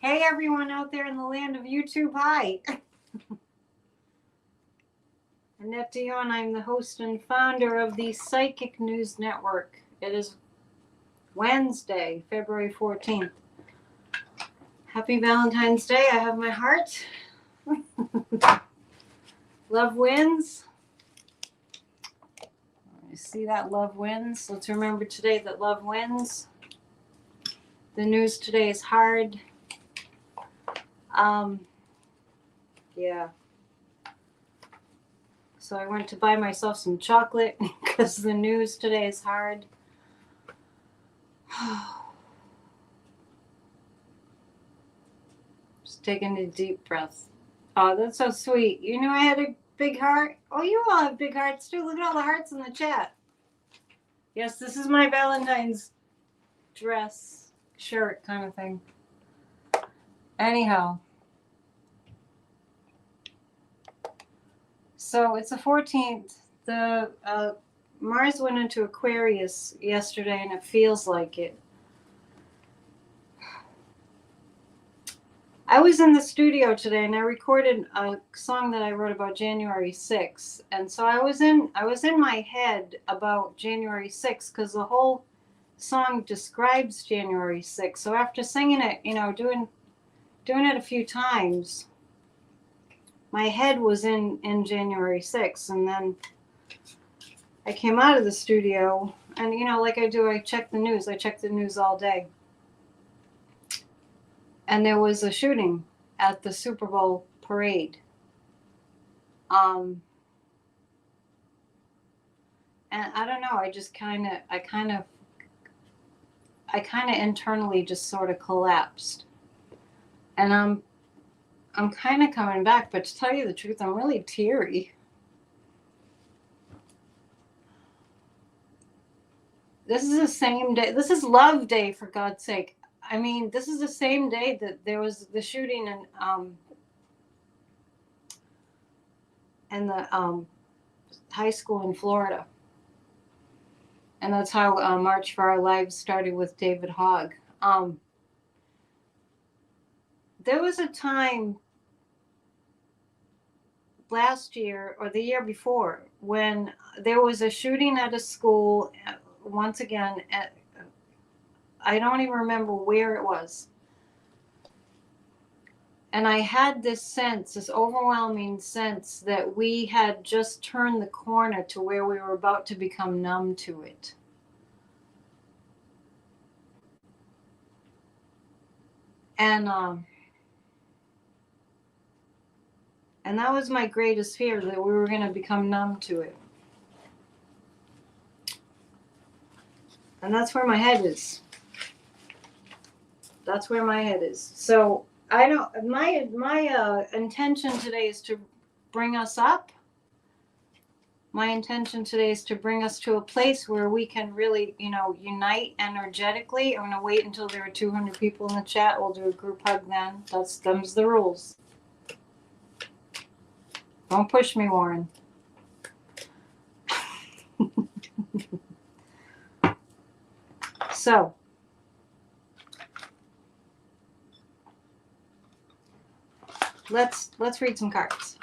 Hey, everyone out there in the land of YouTube, hi. Annette Dion, I'm the host and founder of the Psychic News Network. It is Wednesday, February 14th. Happy Valentine's Day. I have my heart. Love wins. I see that love wins. Let's remember today that love wins. The news today is hard. Yeah. So I went to buy myself some chocolate because the news today is hard. Just taking a deep breath. Oh, that's so sweet. You knew I had a big heart? Oh, you all have big hearts too. Look at all the hearts in the chat. Yes, this is my Valentine's dress, shirt kind of thing. Anyhow. So it's the 14th. The Mars went into Aquarius yesterday, and it feels like it. I was in the studio today, and I recorded a song that I wrote about January 6th, and so I was in my head about January 6th because the whole song describes January 6th. So after singing it, doing it a few times, my head was in January 6th, and then I came out of the studio, and like I do, I check the news. I check the news all day. And there was a shooting at the Super Bowl parade. And I don't know, I kind of internally just sort of collapsed. And I'm kind of coming back, but to tell you the truth, I'm really teary. This is the same day. This is Love Day, for God's sake. I mean, this is the same day that there was the shooting in the high school in Florida. And that's how March for Our Lives started with David Hogg. There was a time last year or the year before when there was a shooting at a school, once again, I don't even remember where it was. And I had this overwhelming sense that we had just turned the corner to where we were about to become numb to it. And that was my greatest fear, that we were going to become numb to it. And that's where my head is. That's where my head is. So my intention today is to bring us up. My intention today is to bring us to a place where we can really, unite energetically. I'm going to wait until there are 200 people in the chat. We'll do a group hug then. Them's the rules. Don't push me, Warren. So, let's read some cards.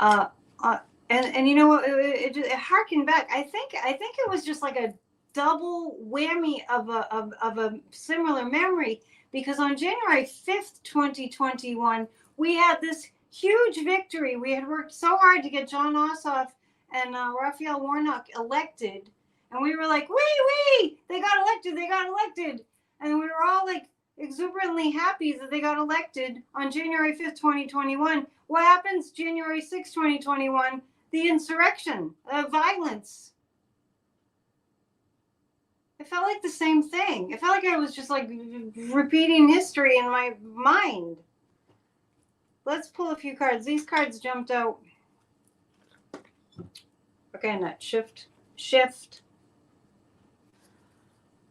And you know what? It harkened back. I think it was just like a double whammy of a similar memory, because on January 5th, 2021, we had this huge victory. We had worked so hard to get John Ossoff and Raphael Warnock elected, and we were like, wee, they got elected, and we were all like exuberantly happy that they got elected on January 5th, 2021. What happens January 6th, 2021? The insurrection, violence. It felt like the same thing. It felt like I was just like repeating history in my mind. Let's pull a few cards. These cards jumped out. Okay, Annette, shift.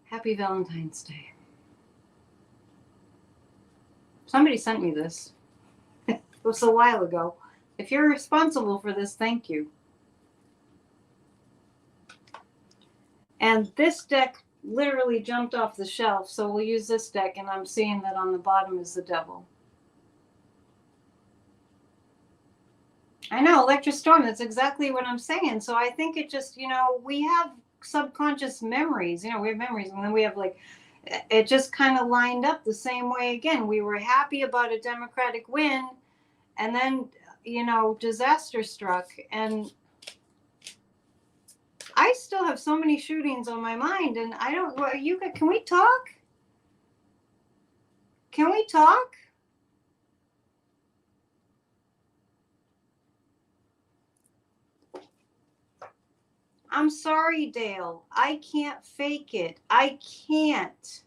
Happy Valentine's Day. Somebody sent me this. It was a while ago. If you're responsible for this, thank you. And this deck literally jumped off the shelf, so we'll use this deck, and I'm seeing that on the bottom is the devil. I know, Electric Storm, that's exactly what I'm saying. So I think it just, we have subconscious memories, we have memories, and then we have it just kind of lined up the same way again. We were happy about a Democratic win, and then, disaster struck, and I still have so many shootings on my mind, and I don't, can we talk? Can we talk? I'm sorry, Dale. I can't fake it. I can't.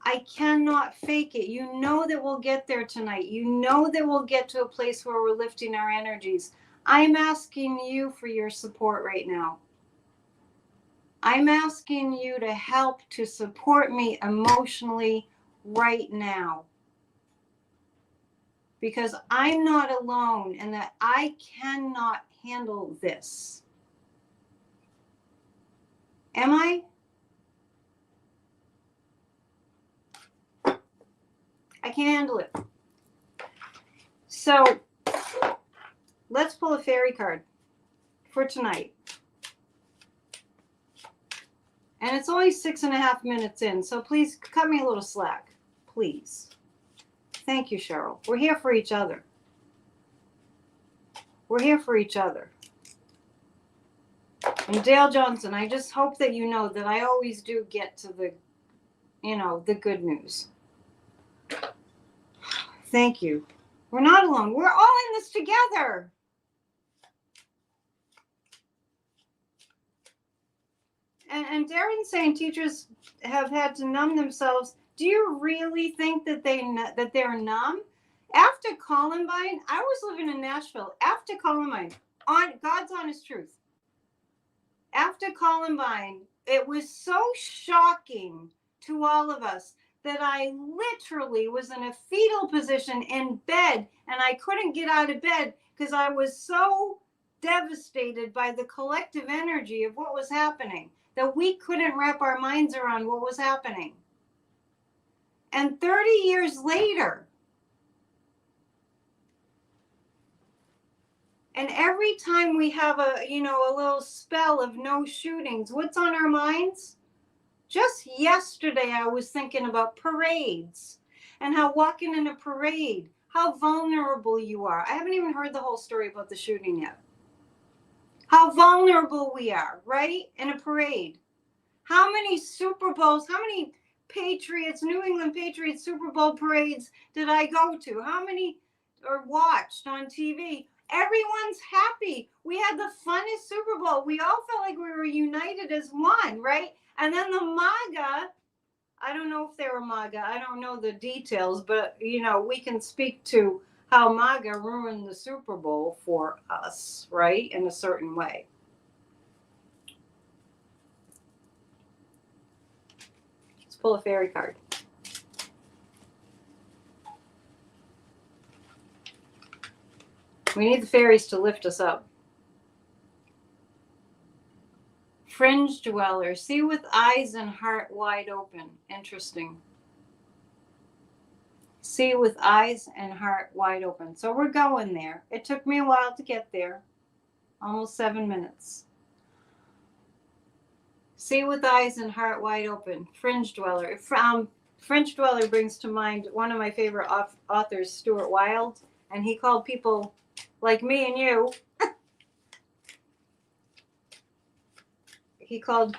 I cannot fake it. You know that we'll get there tonight. You know that we'll get to a place where we're lifting our energies. I'm asking you for your support right now. I'm asking you to help to support me emotionally right now. Because I'm not alone and that I cannot handle this. Am I? I can't handle it. So let's pull a fairy card for tonight. And it's only 6.5 minutes in, so please cut me a little slack, please. Thank you, Cheryl. We're here for each other. We're here for each other. And Dale Johnson, I just hope that you know that I always do get to the, the good news. Thank you. We're not alone. We're all in this together. And Darren's saying teachers have had to numb themselves. Do you really think that they're numb? After Columbine, I was living in Nashville. After Columbine, on God's honest truth. After Columbine, it was so shocking to all of us that I literally was in a fetal position in bed, and I couldn't get out of bed because I was so devastated by the collective energy of what was happening that we couldn't wrap our minds around what was happening. And 30 years later, and every time we have a little spell of no shootings, what's on our minds? Just yesterday, I was thinking about parades and how walking in a parade, how vulnerable you are. I haven't even heard the whole story about the shooting yet. How vulnerable we are, right? In a parade. How many Super Bowls, how many Patriots, New England Patriots Super Bowl parades did I go to? How many or watched on TV? Everyone's happy. We had the funnest Super Bowl. We all felt like we were united as one, right? And then the MAGA, I don't know if they were MAGA. I don't know the details, but, we can speak to how MAGA ruined the Super Bowl for us, right? In a certain way. Let's pull a fairy card. We need the fairies to lift us up. Fringe dweller. See with eyes and heart wide open. Interesting. See with eyes and heart wide open. So we're going there. It took me a while to get there. Almost 7 minutes. See with eyes and heart wide open. Fringe dweller. Fringe dweller brings to mind one of my favorite authors, Stuart Wilde. And he called people like me and you, he called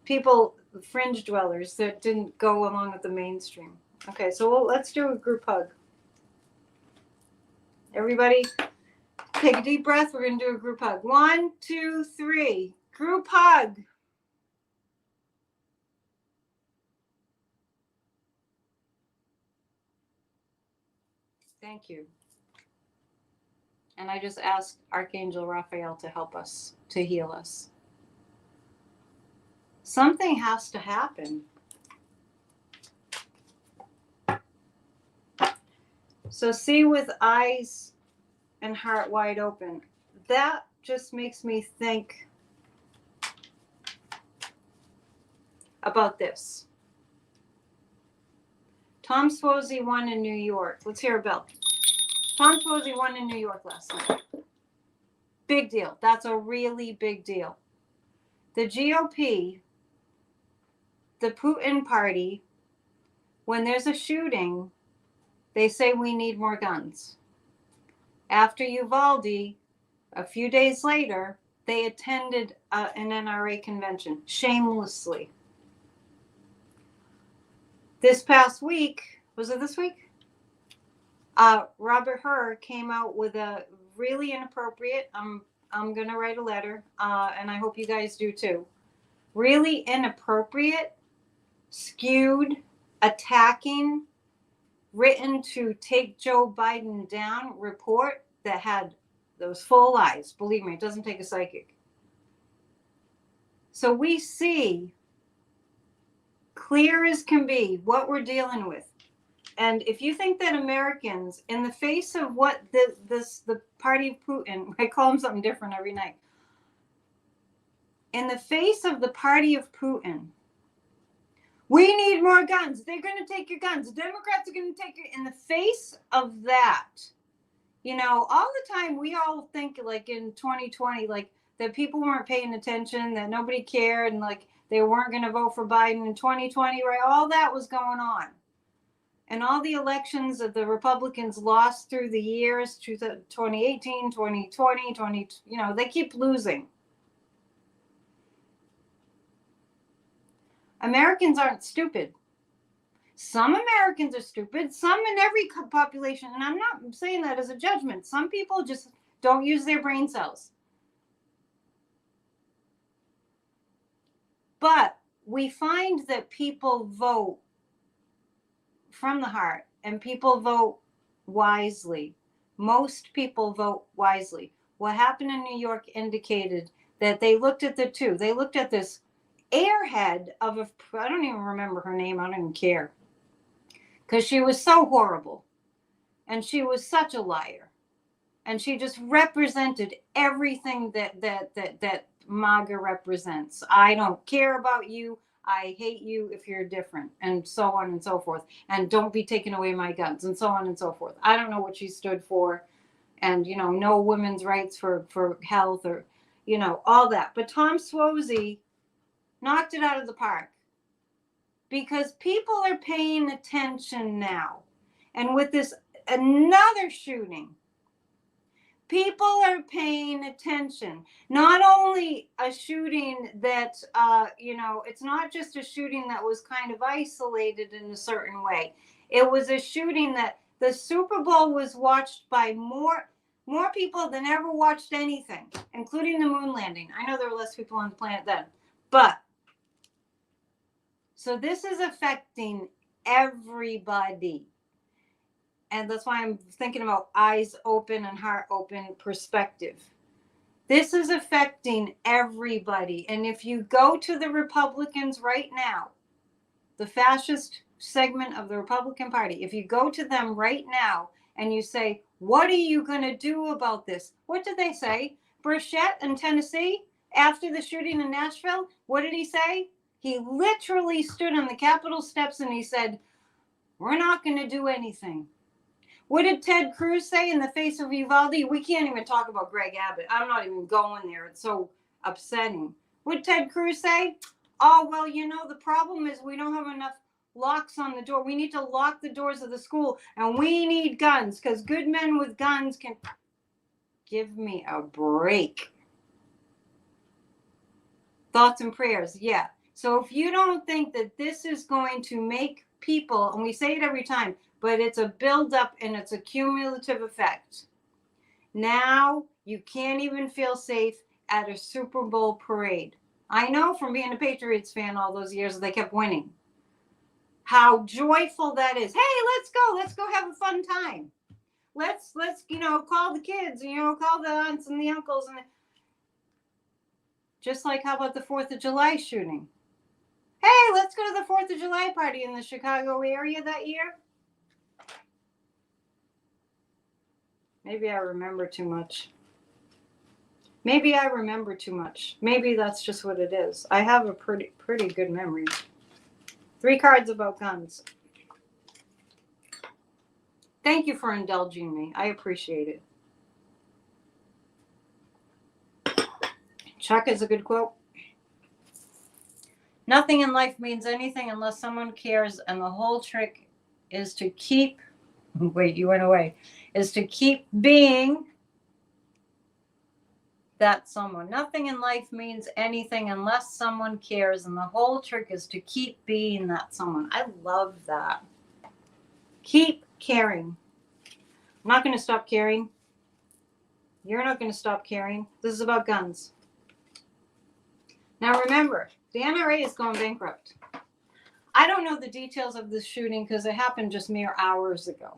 people fringe dwellers that didn't go along with the mainstream. Okay, so let's do a group hug. Everybody take a deep breath. We're going to do a group hug. 1, 2, 3. Group hug. Thank you. And I just asked Archangel Raphael to help us, to heal us. Something has to happen. So see with eyes and heart wide open. That just makes me think about this. Tom Suozzi won in New York. Let's hear a bell. Tom Suozzi won in New York last night. Big deal. That's a really big deal. The GOP, the Putin party, when there's a shooting, they say we need more guns. After Uvalde, a few days later, they attended an NRA convention, shamelessly. This past week, was it this week? Robert Hur came out with a really inappropriate, I'm going to write a letter, and I hope you guys do too. Really inappropriate, skewed, attacking, written to take Joe Biden down report that had those full lies. Believe me, it doesn't take a psychic. So we see clear as can be what we're dealing with. And if you think that Americans, in the face of what the party of Putin, I call him something different every night, in the face of the party of Putin, we need more guns. They're going to take your guns. Democrats are going to take your, in the face of that, you know, all the time we all think like in 2020, like that people weren't paying attention, that nobody cared, and like they weren't going to vote for Biden in 2020, right? All that was going on. And all the elections that the Republicans lost through the years, 2018, 2020, you know, they keep losing. Americans aren't stupid. Some Americans are stupid, some in every population, and I'm not saying that as a judgment. Some people just don't use their brain cells. But we find that people vote from the heart, and people vote wisely. Most people vote wisely. What happened in New York indicated that they looked at the two. They looked at this airhead of a, I don't even remember her name, I don't even care, because she was so horrible and she was such a liar, and she just represented everything that MAGA represents. I don't care about you, I hate you if you're different, and so on and so forth, and don't be taking away my guns, and so on and so forth. I don't know what she stood for, and you know, no women's rights for health, or you know, all that. But Tom Suozzi knocked it out of the park, because people are paying attention now. And with this another shooting, people are paying attention. Not only a shooting that, you know, it's not just a shooting that was kind of isolated in a certain way. It was a shooting that the Super Bowl was watched by more people than ever watched anything, including the moon landing. I know there were less people on the planet then, but so this is affecting everybody. And that's why I'm thinking about eyes open and heart open perspective. This is affecting everybody. And if you go to the Republicans right now, the fascist segment of the Republican Party, if you go to them right now and you say, what are you going to do about this? What did they say? Burchett in Tennessee, after the shooting in Nashville, what did he say? He literally stood on the Capitol steps and he said, we're not going to do anything. What did Ted Cruz say in the face of Uvalde? We can't even talk about Greg Abbott. I'm not even going there. It's so upsetting. What did Ted Cruz say? Oh, well, you know, the problem is we don't have enough locks on the door. We need to lock the doors of the school, and we need guns, because good men with guns can... Give me a break. Thoughts and prayers, yeah. So if you don't think that this is going to make people, and we say it every time, but it's a buildup and it's a cumulative effect. Now you can't even feel safe at a Super Bowl parade. I know from being a Patriots fan all those years, they kept winning. How joyful that is. Hey, let's go have a fun time. Let's, you know, call the kids, you know, call the aunts and the uncles. And just like, how about the 4th of July shooting? Hey, let's go to the 4th of July party in the Chicago area that year. Maybe I remember too much. Maybe I remember too much. Maybe that's just what it is. I have a pretty good memory. 3 cards about guns. Thank you for indulging me. I appreciate it. Chuck is a good quote. Nothing in life means anything unless someone cares, and the whole trick is to keep, wait, you went away, is to keep being that someone. Nothing in life means anything unless someone cares, and the whole trick is to keep being that someone. I love that. Keep caring. I'm not going to stop caring. You're not going to stop caring. This is about guns. Now remember, the NRA is going bankrupt. I don't know the details of this shooting because it happened just mere hours ago.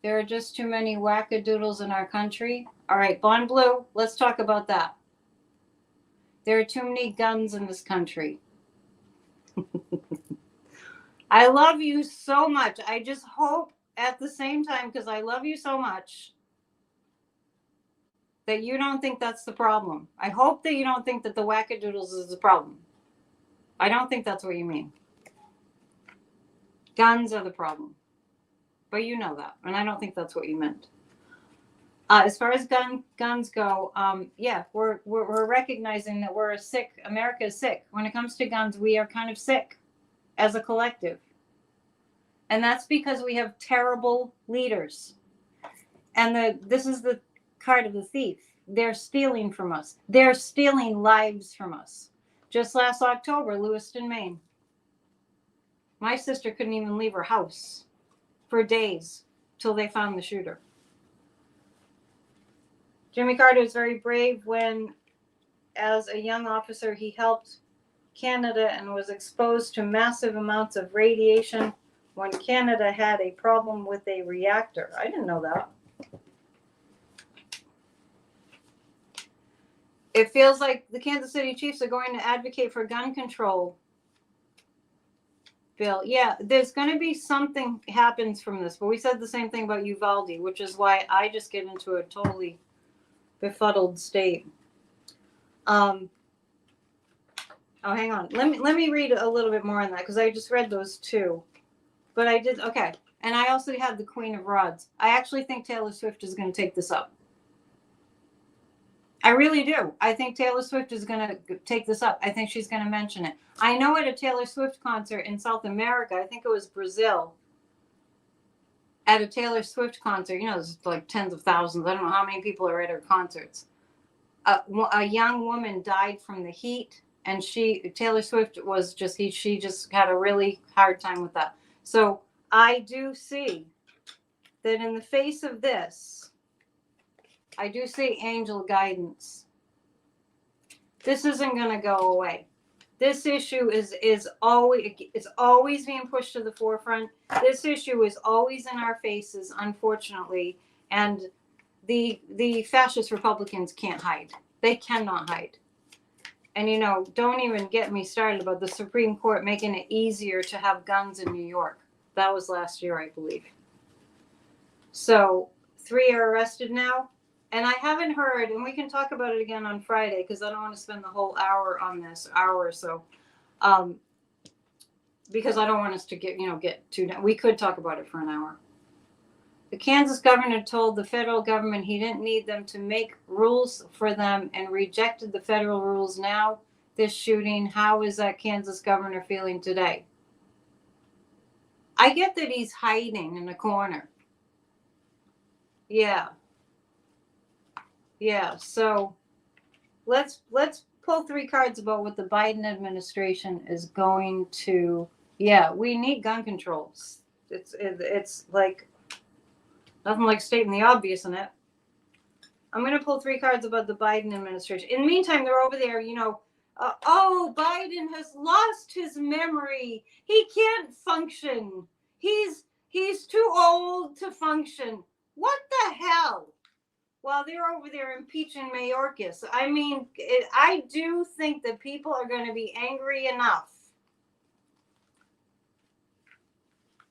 There are just too many wackadoodles in our country. All right, Bond Blue, let's talk about that. There are too many guns in this country. I love you so much. I just hope at the same time, because I love you so much, that you don't think that's the problem. I hope that you don't think that the wackadoodles is the problem. I don't think that's what you mean. Guns are the problem. But you know that, and I don't think that's what you meant. As far as guns go, yeah, we're recognizing that we're sick. America is sick. When it comes to guns, we are kind of sick as a collective. And that's because we have terrible leaders. And this is the card of the thief. They're stealing from us. They're stealing lives from us. Just last October, Lewiston, Maine. My sister couldn't even leave her house for days till they found the shooter. Jimmy Carter is very brave when, as a young officer, he helped Canada and was exposed to massive amounts of radiation when Canada had a problem with a reactor. I didn't know that. It feels like the Kansas City Chiefs are going to advocate for gun control. Bill, yeah, there's going to be something happens from this, but we said the same thing about Uvalde, which is why I just get into a totally befuddled state. Oh, hang on. Let me read a little bit more on that because I just read those two. But I did, okay. And I also had the Queen of Rods. I actually think Taylor Swift is going to take this up. I really do. I think Taylor Swift is going to take this up. I think she's going to mention it. I know at a Taylor Swift concert in South America, I think it was Brazil, at a Taylor Swift concert, you know, there's like tens of thousands. I don't know how many people are at her concerts. A young woman died from the heat, and Taylor Swift was she just had a really hard time with that. So I do see that in the face of this, I do see angel guidance. This isn't going to go away. This issue is always being pushed to the forefront. This issue is always in our faces, unfortunately, and the fascist Republicans can't hide. They cannot hide. And you know, don't even get me started about the Supreme Court making it easier to have guns in New York. That was last year, I believe. So 3 are arrested now. And I haven't heard, and we can talk about it again on Friday because I don't want to spend the whole hour on this, hour or so, because I don't want us to get too. We could talk about it for an hour. The Kansas governor told the federal government he didn't need them to make rules for them and rejected the federal rules. Now, this shooting, how is that Kansas governor feeling today? I get that he's hiding in a corner. Yeah. Yeah, so let's pull 3 cards about what the Biden administration is going to. Yeah, we need gun controls. It's like nothing like stating the obvious in it. I'm going to pull 3 cards about the Biden administration. In the meantime, they're over there, oh, Biden has lost his memory. He can't function. He's too old to function. What the hell? While they're over there impeaching Mayorkas. I mean, I do think that people are going to be angry enough.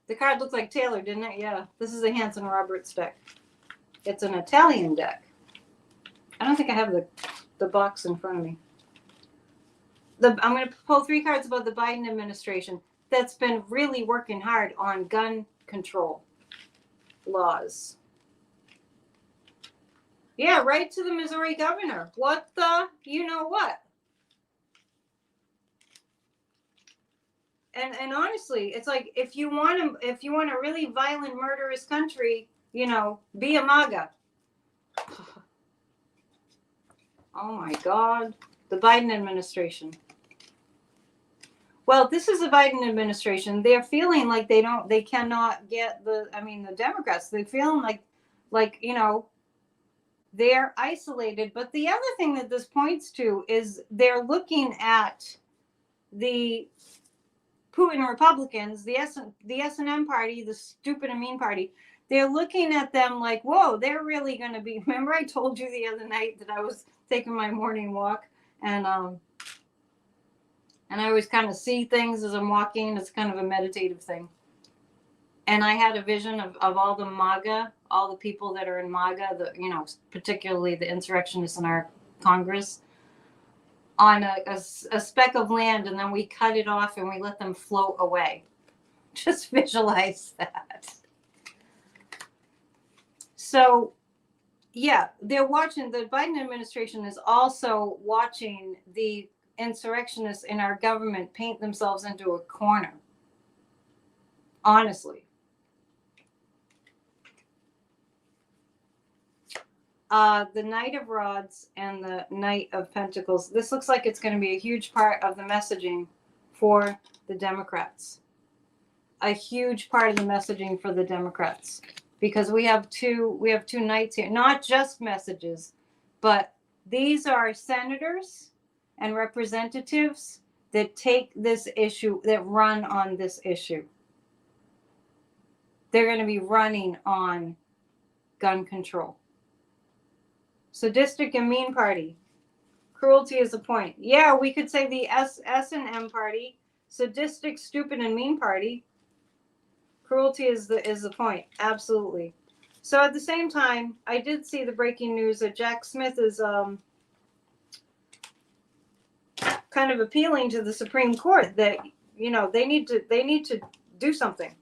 The card looked like Taylor, didn't it? Yeah. This is a Hanson Roberts deck. It's an Italian deck. I don't think I have the box in front of me. I'm going to pull 3 cards about the Biden administration that's been really working hard on gun control laws. Yeah, right to the Missouri governor. What the, you know what? And honestly, it's like if you want a really violent, murderous country, you know, be a MAGA. Oh my God, the Biden administration. Well, this is the Biden administration. They're feeling like they cannot get the Democrats. They're feeling like, you know, they're isolated. But the other thing that this points to is they're looking at the Putin Republicans, the S&M party, the stupid and mean party. They're looking at them like, whoa, they're really going to be. Remember, I told you the other night that I was taking my morning walk, and I always kind of see things as I'm walking. It's kind of a meditative thing. And I had a vision of all the MAGA, all the people that are in MAGA, particularly the insurrectionists in our Congress, on a speck of land, and then we cut it off and we let them float away. Just visualize that. So, yeah, they're watching. The Biden administration is also watching the insurrectionists in our government paint themselves into a corner. Honestly. The Knight of Rods and the Knight of Pentacles. This looks like it's going to be a huge part of the messaging for the Democrats. A huge part of the messaging for the Democrats. Because we have two knights here. Not just messages, but these are senators and representatives that take this issue, that run on this issue. They're going to be running on gun control. Sadistic and mean party. Cruelty is a point. Yeah, we could say the S&M party. Sadistic, stupid, and mean party. Cruelty is the point. Absolutely. So at the same time, I did see the breaking news that Jack Smith is kind of appealing to the Supreme Court that, you know, they need to do something.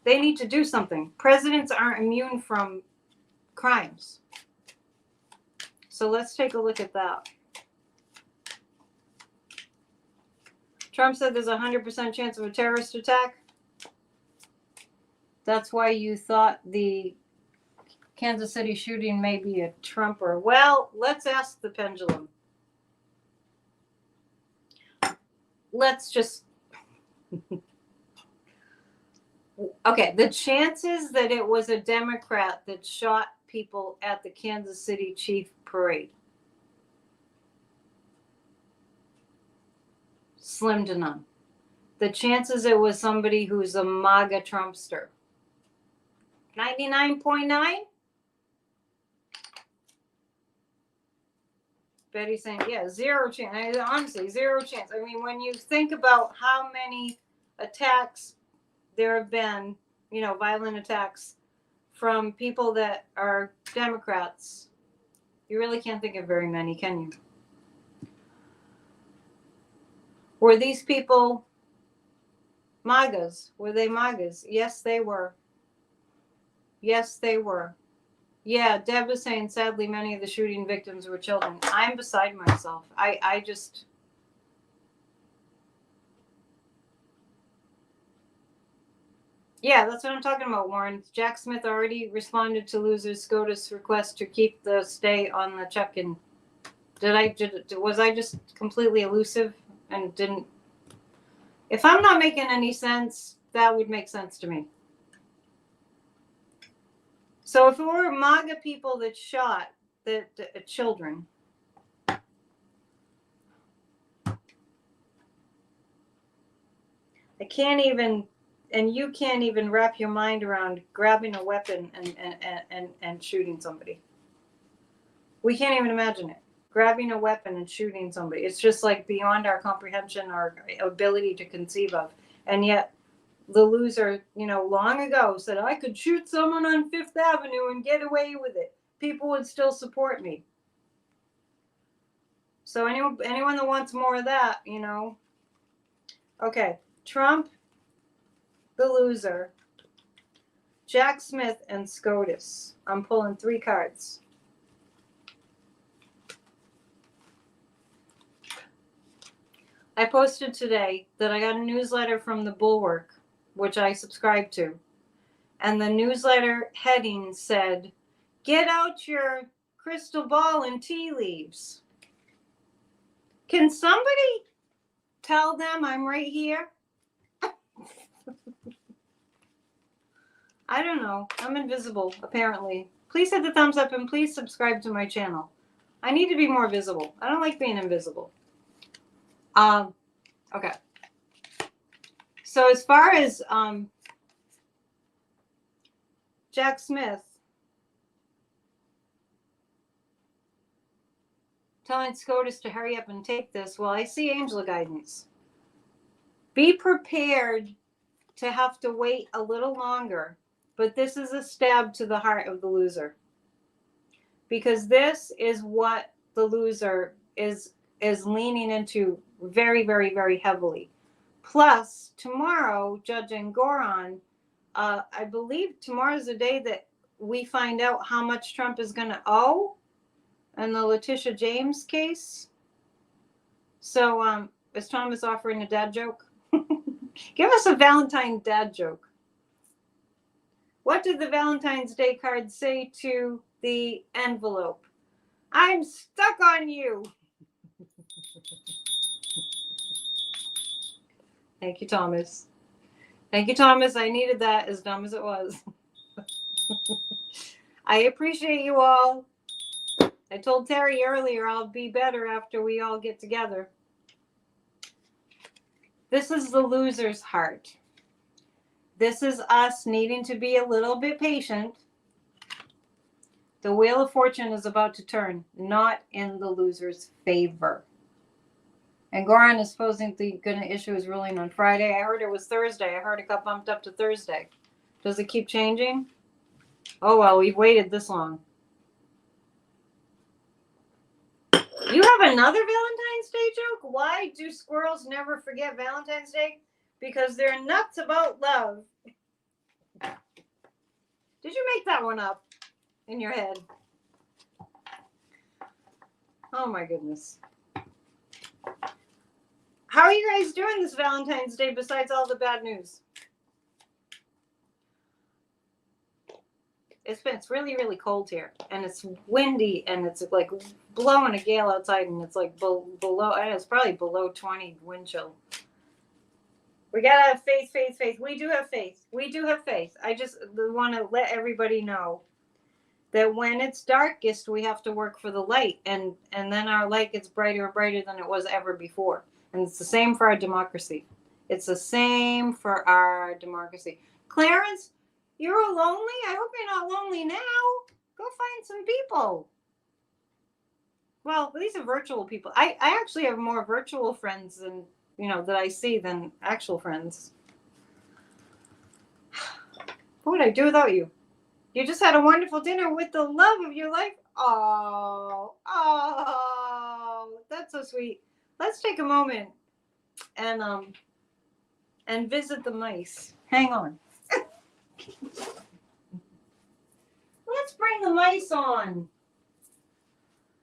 They need to do something. Presidents aren't immune from crimes. So let's take a look at that. Trump said there's a 100% chance of a terrorist attack. That's why you thought the Kansas City shooting may be a Trumper. Well, let's ask the pendulum. Let's just... Okay, the chances that it was a Democrat that shot people at the Kansas City Chief Parade. Slim to none. The chances it was somebody who's a MAGA Trumpster. 99.9? Betty's saying, yeah, 0 chance. Honestly, 0 chance. I mean, when you think about how many attacks there have been, you know, violent attacks from people that are Democrats, you really can't think of very many, can you? Were these people MAGAs? Were they MAGAs? Yes, they were. Yes, they were. Yeah, Deb was saying, sadly, many of the shooting victims were children. I'm beside myself. I just... Yeah, that's what I'm talking about, Warren. Jack Smith already responded to loser SCOTUS request to keep the stay on the check-in. Was I just completely elusive and didn't... If I'm not making any sense, that would make sense to me. So if it were MAGA people that shot the children, I can't even, and you can't even wrap your mind around grabbing a weapon and shooting somebody. We can't even imagine it. Grabbing a weapon and shooting somebody. It's just like beyond our comprehension, our ability to conceive of. And yet the loser, you know, long ago said, I could shoot someone on Fifth Avenue and get away with it. People would still support me. So anyone that wants more of that, you know. Okay, Trump, the loser, Jack Smith, and SCOTUS. I'm pulling 3 cards. I posted today that I got a newsletter from the Bulwark, which I subscribe to. And the newsletter heading said, "Get out your crystal ball and tea leaves." Can somebody tell them I'm right here? I don't know. I'm invisible, apparently. Please hit the thumbs up and please subscribe to my channel. I need to be more visible. I don't like being invisible. Okay. So as far as Jack Smith telling SCOTUS to hurry up and take this, well, I see angel guidance. Be prepared to have to wait a little longer, but this is a stab to the heart of the loser. Because this is what the loser is leaning into very, very, very heavily. Plus, tomorrow, Judge Engoron, I believe tomorrow's the day that we find out how much Trump is going to owe in the Letitia James case. So, is Thomas offering a dad joke? Give us a Valentine dad joke. What did the Valentine's Day card say to the envelope? I'm stuck on you. Thank you, Thomas. Thank you, Thomas. I needed that, as dumb as it was. I appreciate you all. I told Terry earlier I'll be better after we all get together. This is the loser's heart. This is us needing to be a little bit patient. The Wheel of Fortune is about to turn, not in the loser's favor. And Goran is supposedly going to issue his ruling on Friday. I heard it was Thursday. I heard it got bumped up to Thursday. Does it keep changing? Oh, well, we've waited this long. You have another Valentine's Day joke? Why do squirrels never forget Valentine's Day? Because they're nuts about love. Did you make that one up in your head? Oh, my goodness. How are you guys doing this Valentine's Day besides all the bad news? It's really, really cold here, and it's windy, and it's like blowing a gale outside, and it's like below, it's probably below 20 wind chill. We gotta have faith, faith, faith. We do have faith. We do have faith. I just want to let everybody know that when it's darkest, we have to work for the light, and then our light gets brighter and brighter than it was ever before. And it's the same for our democracy. It's the same for our democracy. Clarence, you're lonely? I hope you're not lonely now. Go find some people. Well, these are virtual people. I actually have more virtual friends than, that I see than actual friends. What would I do without you? You just had a wonderful dinner with the love of your life. Oh, that's so sweet. Let's take a moment and visit the mice. Hang on. Let's bring the mice on.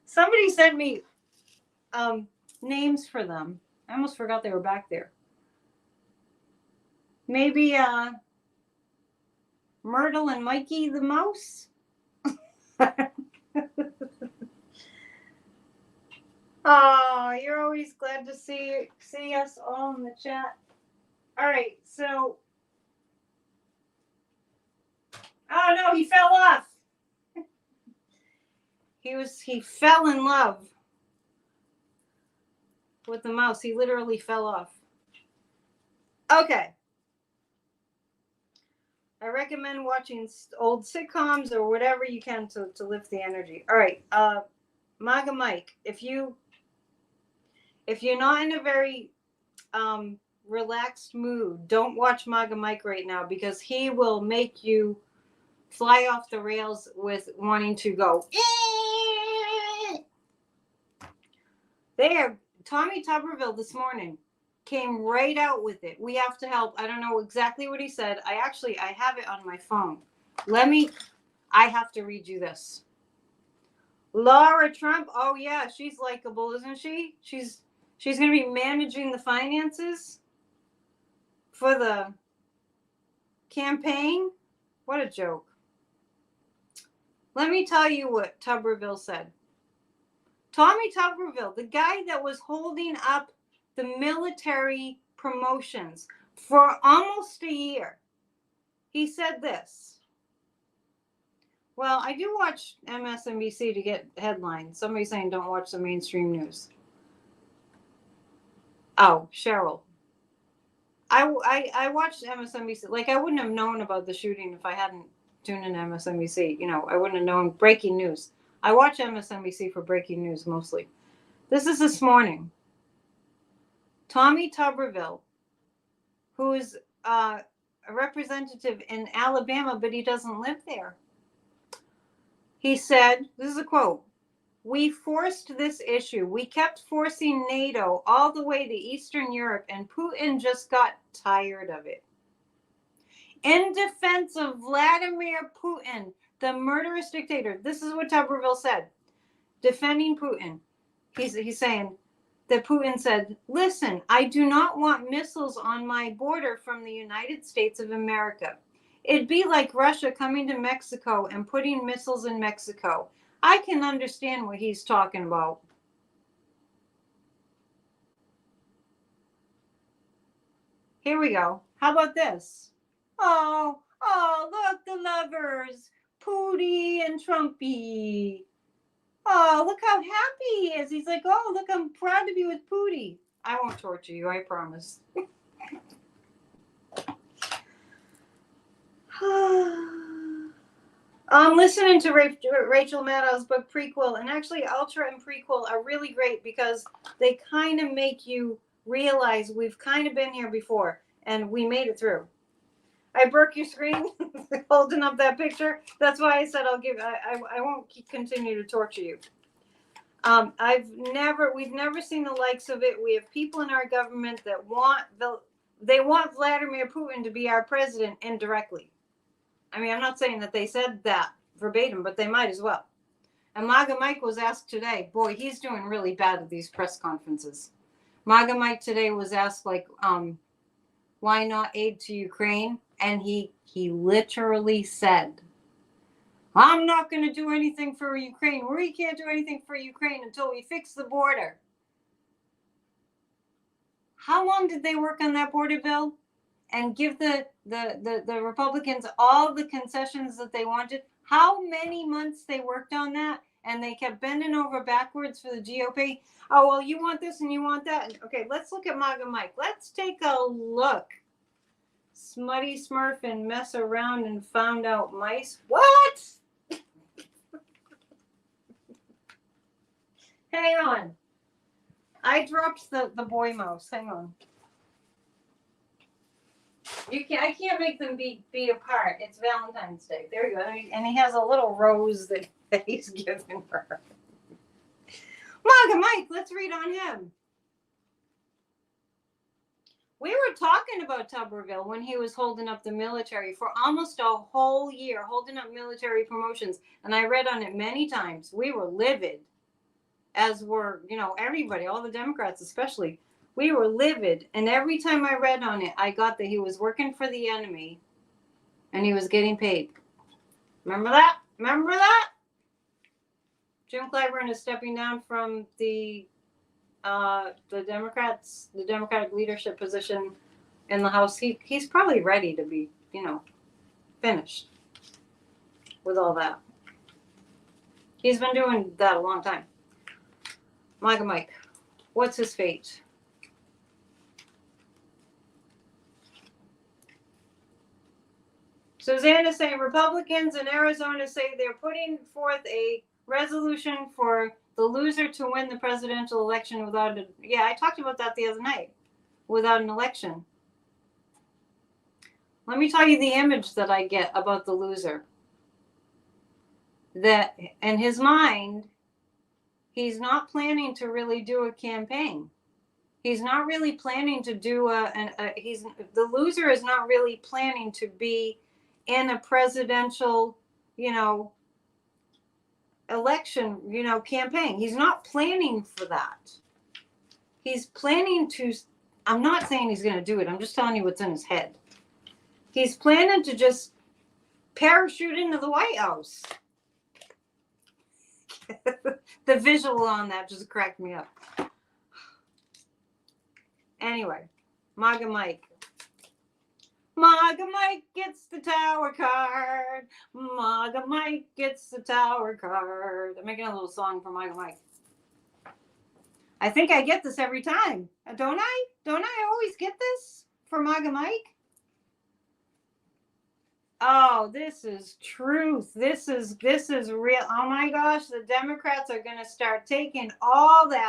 Somebody sent me names for them. I almost forgot they were back there. Maybe Myrtle and Mikey the mouse? Oh, you're always glad to see us all in the chat. All right, so. Oh no, he fell off. He fell in love with the mouse. He literally fell off. Okay. I recommend watching old sitcoms or whatever you can to lift the energy. All right, MAGA Mike, if you're not in a very relaxed mood, don't watch MAGA Mike right now, because he will make you fly off the rails with wanting to go. Tommy Tuberville this morning came right out with it. We have to help. I don't know exactly what he said. I have it on my phone. I have to read you this. Laura Trump, oh yeah, she's likable, isn't she? She's going to be managing the finances for the campaign. What a joke. Let me tell you what Tuberville said. Tommy Tuberville, the guy that was holding up the military promotions for almost a year, he said this. Well, I do watch MSNBC to get headlines. Somebody's saying don't watch the mainstream news. Oh, Cheryl. I watched MSNBC. Like, I wouldn't have known about the shooting if I hadn't tuned in to MSNBC. You know, I wouldn't have known breaking news. I watch MSNBC for breaking news mostly. This is this morning. Tommy Tuberville, who is a representative in Alabama, but he doesn't live there. He said, this is a quote, "We forced this issue. We kept forcing NATO all the way to Eastern Europe, and Putin just got tired of it." In defense of Vladimir Putin, the murderous dictator, this is what Tuberville said, defending Putin. He's saying that Putin said, "Listen, I do not want missiles on my border from the United States of America. It'd be like Russia coming to Mexico and putting missiles in Mexico. I can understand what he's talking about." Here we go. How about this? Oh, look, the lovers, Pootie and Trumpy. Oh, look how happy he is. He's like, oh, look, I'm proud to be with Pootie. I won't torture you, I promise. I'm listening to Rachel Maddow's book Prequel, and actually Ultra and Prequel are really great because they kind of make you realize we've kind of been here before and we made it through. I broke your screen holding up that picture. That's why I said I won't continue to torture you. We've never seen the likes of it. We have people in our government that want Vladimir Putin to be our president indirectly. I mean, I'm not saying that they said that verbatim, but they might as well. And MAGA Mike was asked today, boy, he's doing really bad at these press conferences. MAGA Mike today was asked, like, why not aid to Ukraine? And he literally said, I'm not going to do anything for Ukraine. We can't do anything for Ukraine until we fix the border. How long did they work on that border bill and give the Republicans all the concessions that they wanted? How many months they worked on that, and they kept bending over backwards for the GOP? Oh, well, you want this and you want that. Okay, let's look at MAGA Mike. Let's take a look. Smutty Smurf and mess around and found out mice. What? Hang on. I dropped the boy mouse. Hang on. I can't make them be apart. It's Valentine's Day. There you go. And he has a little rose that he's given her. MAGA Mike, let's read on him. We were talking about Tuberville when he was holding up the military for almost a whole year, holding up military promotions. And I read on it many times. We were livid, as were, everybody, all the Democrats especially. We were livid. And every time I read on it, I got that he was working for the enemy and he was getting paid. Remember that? Jim Clyburn is stepping down from the Democratic leadership position in the House. He's probably ready to be, finished with all that. He's been doing that a long time. MAGA Mike, what's his fate? Suzanne is saying Republicans in Arizona say they're putting forth a resolution for the loser to win the presidential election without I talked about that the other night, without an election. Let me tell you the image that I get about the loser. That in his mind, He's not planning to really do a campaign. He's not really planning to do the loser is not really planning to be in a presidential, election, campaign. He's not planning for that. He's planning to, I'm not saying he's going to do it. I'm just telling you what's in his head. He's planning to just parachute into the White House. The visual on that just cracked me up. Anyway, MAGA Mike. MAGA Mike gets the tower card. MAGA Mike gets the tower card. I'm making a little song for MAGA Mike. I think I get this every time. Don't I? Don't I always get this for MAGA Mike? Oh, this is truth. This is real. Oh my gosh, the Democrats are going to start taking all the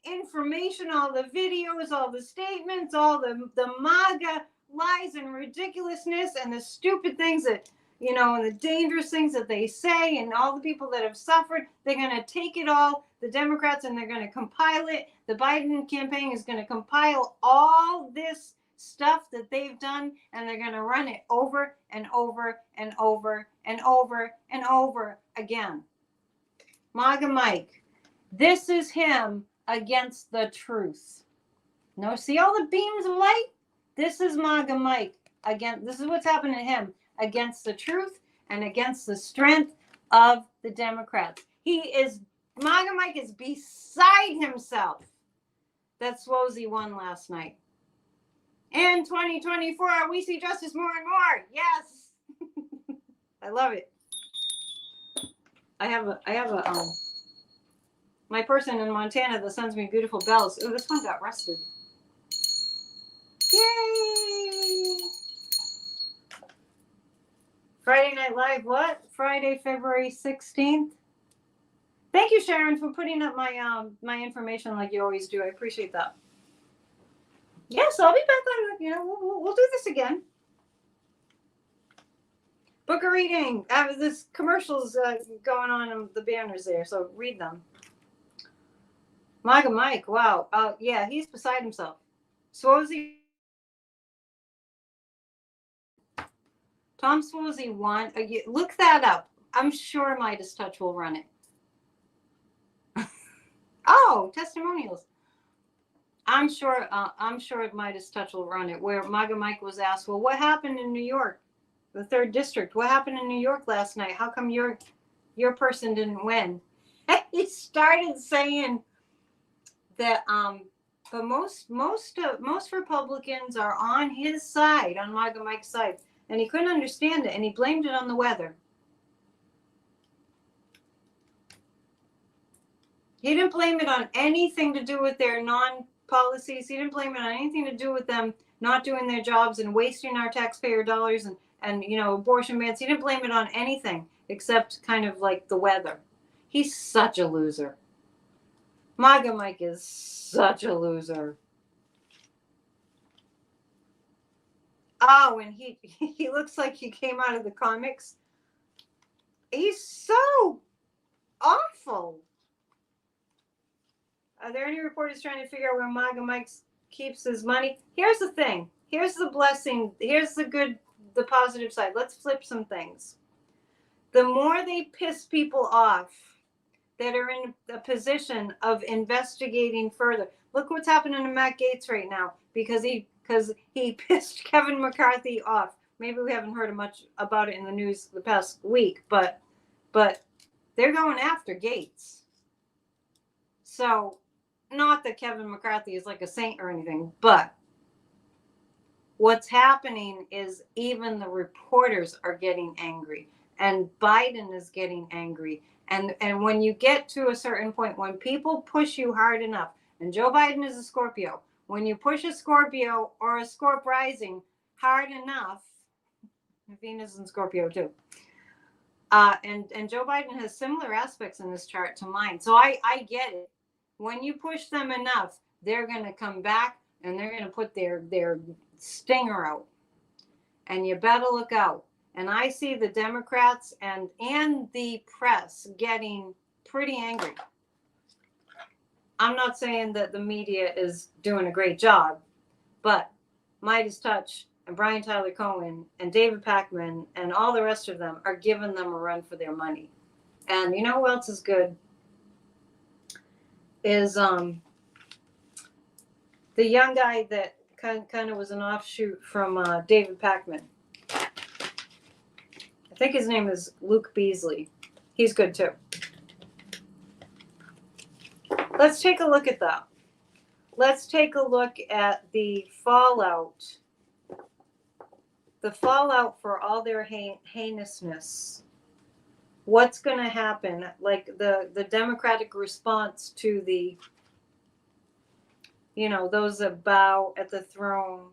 information, all the videos, all the statements, all the MAGA lies and ridiculousness and the stupid things that, and the dangerous things that they say and all the people that have suffered. They're going to take it all, the Democrats, and they're going to compile it. The Biden campaign is going to compile all this stuff that they've done, and they're going to run it over and over and over and over and over again. MAGA Mike, this is him against the truth. No, see all the beams of light? This is MAGA Mike again. This is what's happening to him against the truth and against the strength of the Democrats. MAGA Mike is beside himself that Swozy won last night. In 2024, we see justice more and more. Yes. I love it. I have a my person in Montana that sends me beautiful bells. Oh, this one got rusted. Yay! Friday Night Live, what? Friday, February 16th. Thank you, Sharon, for putting up my information like you always do. I appreciate that. Yes, I'll be back on. We'll do this again. Book a reading. This commercials going on the banners there, so read them. MAGA Mike, wow. Yeah, he's beside himself. Swozy. Tom Swozy won. Look that up. I'm sure Midas Touch will run it. Oh, testimonials. I'm sure Midas Touch will run it. Where MAGA Mike was asked, well, what happened in New York, the 3rd district? What happened in New York last night? How come your person didn't win? He started saying that but most Republicans are on his side, on MAGA Mike's side, and he couldn't understand it, and he blamed it on the weather. He didn't blame it on anything to do with their non-policies. He didn't blame it on anything to do with them not doing their jobs and wasting our taxpayer dollars and abortion bans. He didn't blame it on anything except kind of like the weather. He's such a loser. MAGA Mike is such a loser. Oh, and he looks like he came out of the comics. He's so awful. Are there any reporters trying to figure out where MAGA Mike keeps his money? Here's the thing. Here's the blessing. Here's the positive side. Let's flip some things. The more they piss people off that are in a position of investigating further. Look what's happening to Matt Gaetz right now because he pissed Kevin McCarthy off. Maybe we haven't heard much about it in the news the past week, but they're going after Gaetz. So, not that Kevin McCarthy is like a saint or anything, but what's happening is even the reporters are getting angry, and Biden is getting angry. And when you get to a certain point, when people push you hard enough, and Joe Biden is a Scorpio, when you push a Scorpio or a Scorp rising hard enough, Venus is in Scorpio too, and Joe Biden has similar aspects in this chart to mine. So I get it. When you push them enough, they're going to come back and they're going to put their stinger out. And you better look out. And I see the Democrats and the press getting pretty angry. I'm not saying that the media is doing a great job, but Midas Touch and Brian Tyler Cohen and David Pakman and all the rest of them are giving them a run for their money. And you know who else is good? Is the young guy that kind of was an offshoot from David Pakman. I think his name is Luke Beasley. He's good too. Let's take a look at that. Let's take a look at the fallout. The fallout for all their heinousness. What's going to happen? Like the Democratic response to the, those that bow at the throne,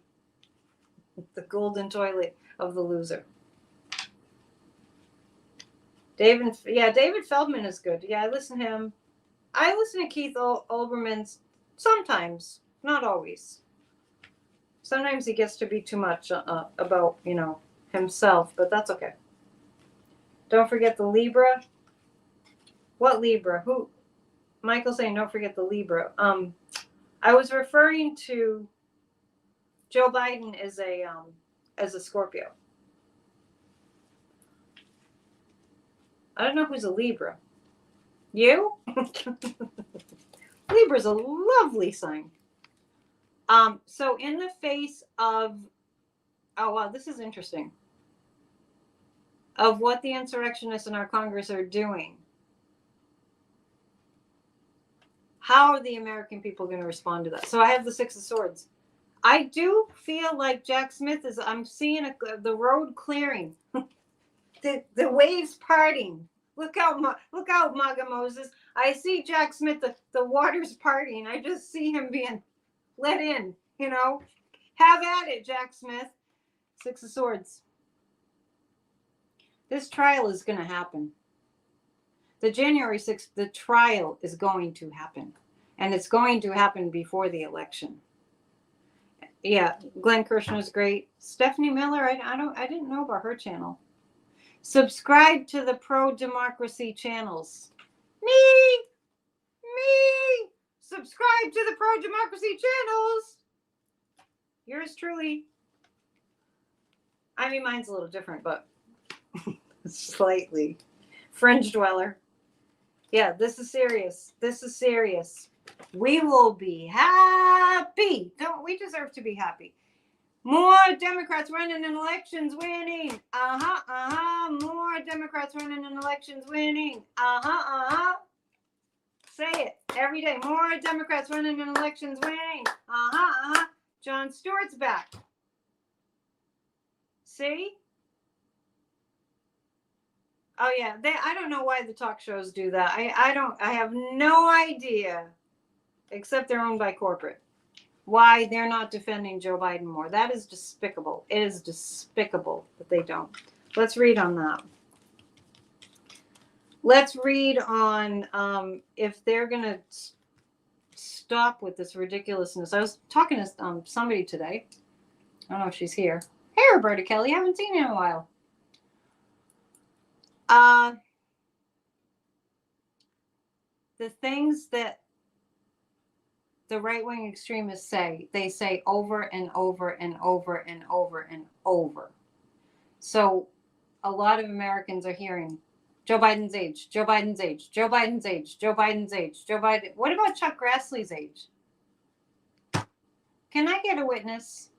the golden toilet of the loser. David Feldman is good. Yeah, I listen to him. I listen to Keith Olbermann's sometimes, not always. Sometimes he gets to be too much about, himself, but that's okay. Don't forget the Libra. What Libra? Who? Michael's saying don't forget the Libra. I was referring to Joe Biden as a Scorpio. I don't know who's a Libra. You? Libra's a lovely sign. So in the face of, oh wow, this is interesting, of what the insurrectionists in our Congress are doing, how are the American people going to respond to that? So I have the Six of Swords. I do feel like Jack Smith I'm seeing the road clearing, the waves parting. Look out, Maga Moses. I see Jack Smith, the water's parting. I just see him being let in, Have at it, Jack Smith. Six of Swords. This trial is going to happen. The January 6th, the trial is going to happen. And it's going to happen before the election. Yeah, Glenn Kirshner's great. Stephanie Miller, I didn't know about her channel. Subscribe to the pro-democracy channels. Me! Subscribe to the pro-democracy channels. Yours truly. I mean, mine's a little different, but slightly. Fringe dweller. Yeah, this is serious. This is serious. We will be happy. We deserve to be happy. More Democrats running in elections winning. More Democrats running in elections winning. Say it every day. More Democrats running in elections winning. Jon Stewart's back. See? Oh yeah, I don't know why the talk shows do that. I have no idea, except they're owned by corporate. Why they're not defending Joe Biden more. That is despicable. It is despicable that they don't. Let's read on that. Let's read on if they're going to stop with this ridiculousness. I was talking to somebody today. I don't know if she's here. Hey, Roberta Kelly. Haven't seen you in a while. The things that the right-wing extremists they say over and over and over and over and over. So a lot of Americans are hearing Joe Biden's age, Joe Biden's age, Joe Biden's age, Joe Biden's age, Joe Biden. What about Chuck Grassley's age? Can I get a witness?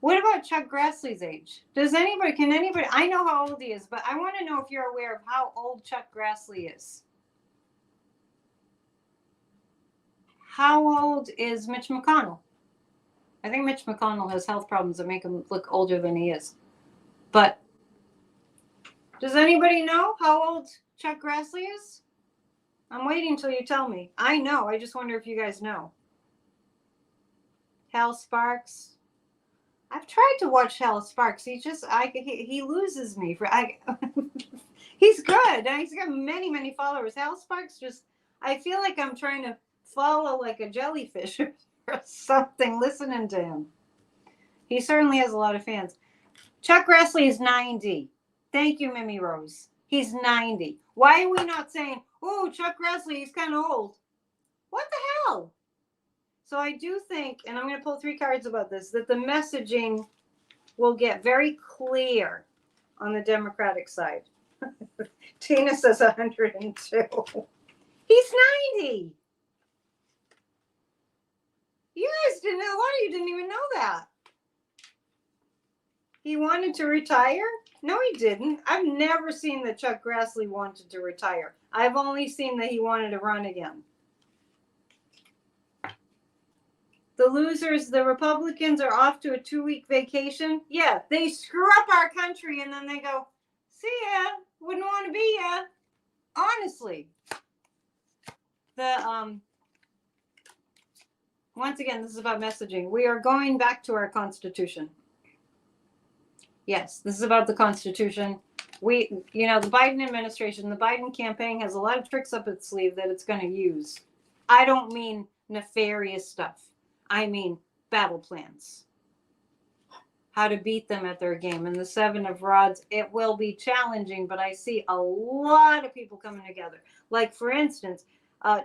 What about Chuck Grassley's age? Can anybody, I know how old he is, but I want to know if you're aware of how old Chuck Grassley is. How old is Mitch McConnell? I think Mitch McConnell has health problems that make him look older than he is. But does anybody know how old Chuck Grassley is? I'm waiting until you tell me. I know. I just wonder if you guys know. Hal Sparks. I've tried to watch Hal Sparks. He loses me. He's good. He's got many, many followers. Hal Sparks I feel like I'm trying to follow like a jellyfish or something listening to him. He certainly has a lot of fans. Chuck Grassley is 90. Thank you, Mimi Rose. He's 90. Why are we not saying, oh, Chuck Grassley, he's kind of old? What the hell? So I do think, and I'm going to pull 3 cards about this, that the messaging will get very clear on the Democratic side. Tina says 102. He's 90. You guys didn't know. A lot of you didn't even know that. He wanted to retire? No, he didn't. I've never seen that Chuck Grassley wanted to retire. I've only seen that he wanted to run again. The losers, the Republicans, are off to a 2-week vacation. Yeah, they screw up our country and then they go, see ya, wouldn't want to be ya. Honestly. Once again, this is about messaging. We are going back to our Constitution. Yes, this is about the Constitution. The Biden administration, the Biden campaign has a lot of tricks up its sleeve that it's going to use. I don't mean nefarious stuff. I mean battle plans. How to beat them at their game. And the 7 of Rods, it will be challenging, but I see a lot of people coming together. Like, for instance,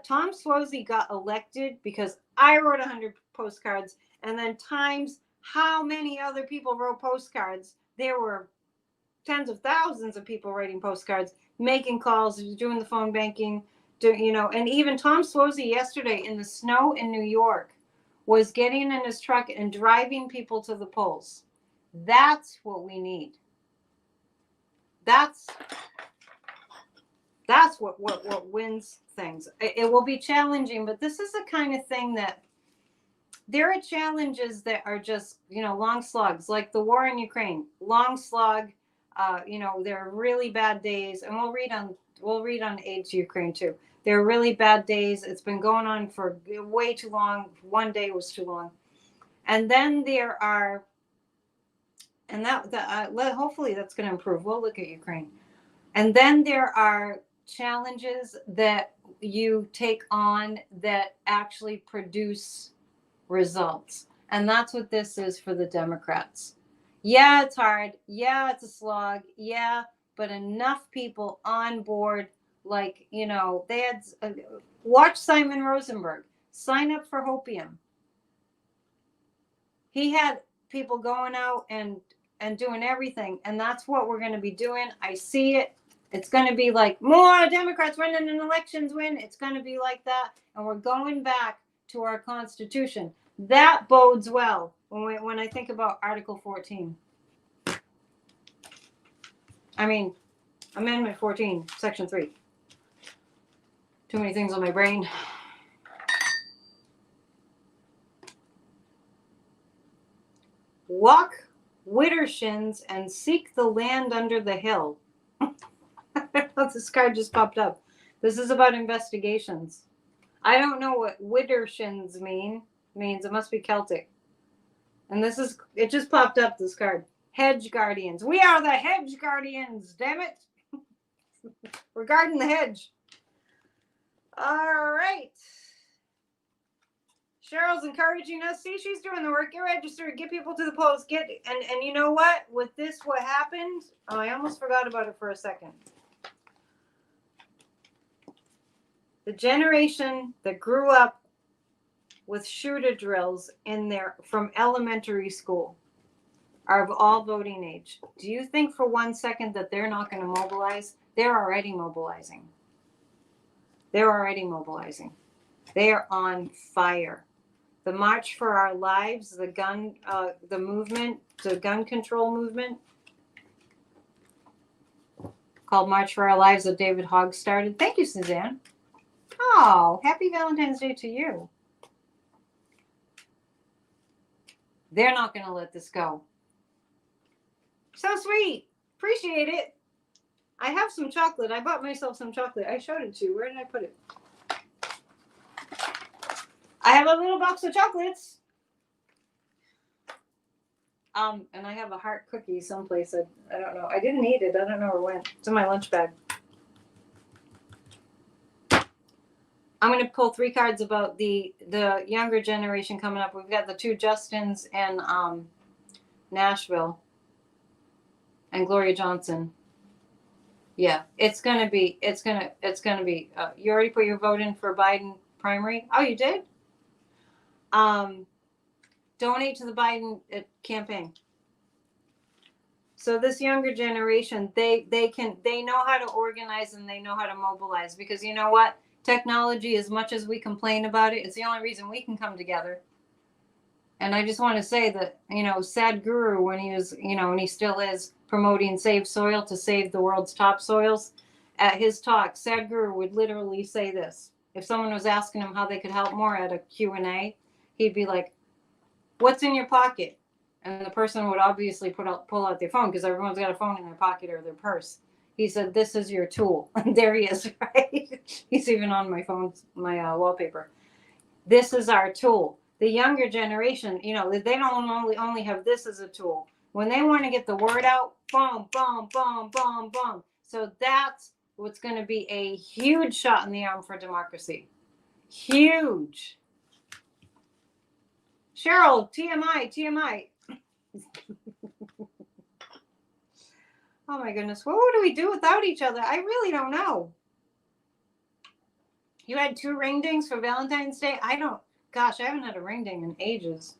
Tom Suozzi got elected because I wrote 100 postcards, and then times how many other people wrote postcards. There were tens of thousands of people writing postcards, making calls, doing the phone banking, and even Tom Suozzi yesterday in the snow in New York was getting in his truck and driving people to the polls. That's what we need. That's what wins things. It will be challenging, but this is the kind of thing that there are challenges that are just, long slugs, like the war in Ukraine, long slug. There are really bad days, and we'll read on aid to Ukraine too. There are really bad days. It's been going on for way too long. One day was too long. And then there are, and hopefully that's going to improve. We'll look at Ukraine. And then there are challenges that you take on that actually produce results. And that's what this is for the Democrats. Yeah, it's hard. Yeah, it's a slog. Yeah, but enough people on board. Like, they had watch Simon Rosenberg, sign up for Hopium. He had people going out and doing everything. And that's what we're going to be doing. I see it. It's going to be like more Democrats winning and elections win. It's going to be like that. And we're going back to our Constitution. That bodes well when I think about Article 14. I mean, Amendment 14, Section 3. Too many things on my brain. Walk widdershins and seek the land under the hill. This card just popped up. This is about investigations. I don't know what widdershins means. It must be Celtic. And it just popped up, this card. Hedge guardians. We are the hedge guardians, damn it. We're guarding the hedge. All right. Cheryl's encouraging us. See, she's doing the work. Get registered. Get people to the polls. And you know what? With this, what happened? Oh, I almost forgot about it for a second. The generation that grew up with shooter drills from elementary school are of all voting age. Do you think for 1 second that they're not going to mobilize? They're already mobilizing. They are on fire. The March for Our Lives, the gun control movement called March for Our Lives that David Hogg started. Thank you, Suzanne. Oh, happy Valentine's Day to you. They're not going to let this go. So sweet. Appreciate it. I have some chocolate. I bought myself some chocolate. I showed it to you. Where did I put it? I have a little box of chocolates. And I have a heart cookie someplace. I don't know. I didn't eat it. I don't know where it went. It's in my lunch bag. I'm going to pull 3 cards about the younger generation coming up. We've got the 2 Justins in Nashville and Gloria Johnson. Yeah, it's gonna be. You already put your vote in for Biden primary. Oh, you did. Donate to the Biden campaign. So this younger generation, they know how to organize and they know how to mobilize, because you know what? Technology, as much as we complain about it, it's the only reason we can come together. And I just want to say that, Sadhguru, when he was, and he still is promoting Save Soil to save the world's topsoils, at his talk, Sadhguru would literally say this. If someone was asking him how they could help more at a Q&A, he'd be like, "What's in your pocket?" And the person would obviously pull out their phone, because everyone's got a phone in their pocket or their purse. He said, "This is your tool." And there he is, right? He's even on my phone, my wallpaper. This is our tool. The younger generation, they don't only have this as a tool. When they want to get the word out, boom, boom, boom, boom, boom. So that's what's going to be a huge shot in the arm for democracy. Huge. Cheryl, TMI. Oh my goodness. What would we do without each other? I really don't know. You had 2 ring dings for Valentine's Day? Gosh, I haven't had a ring ding in ages.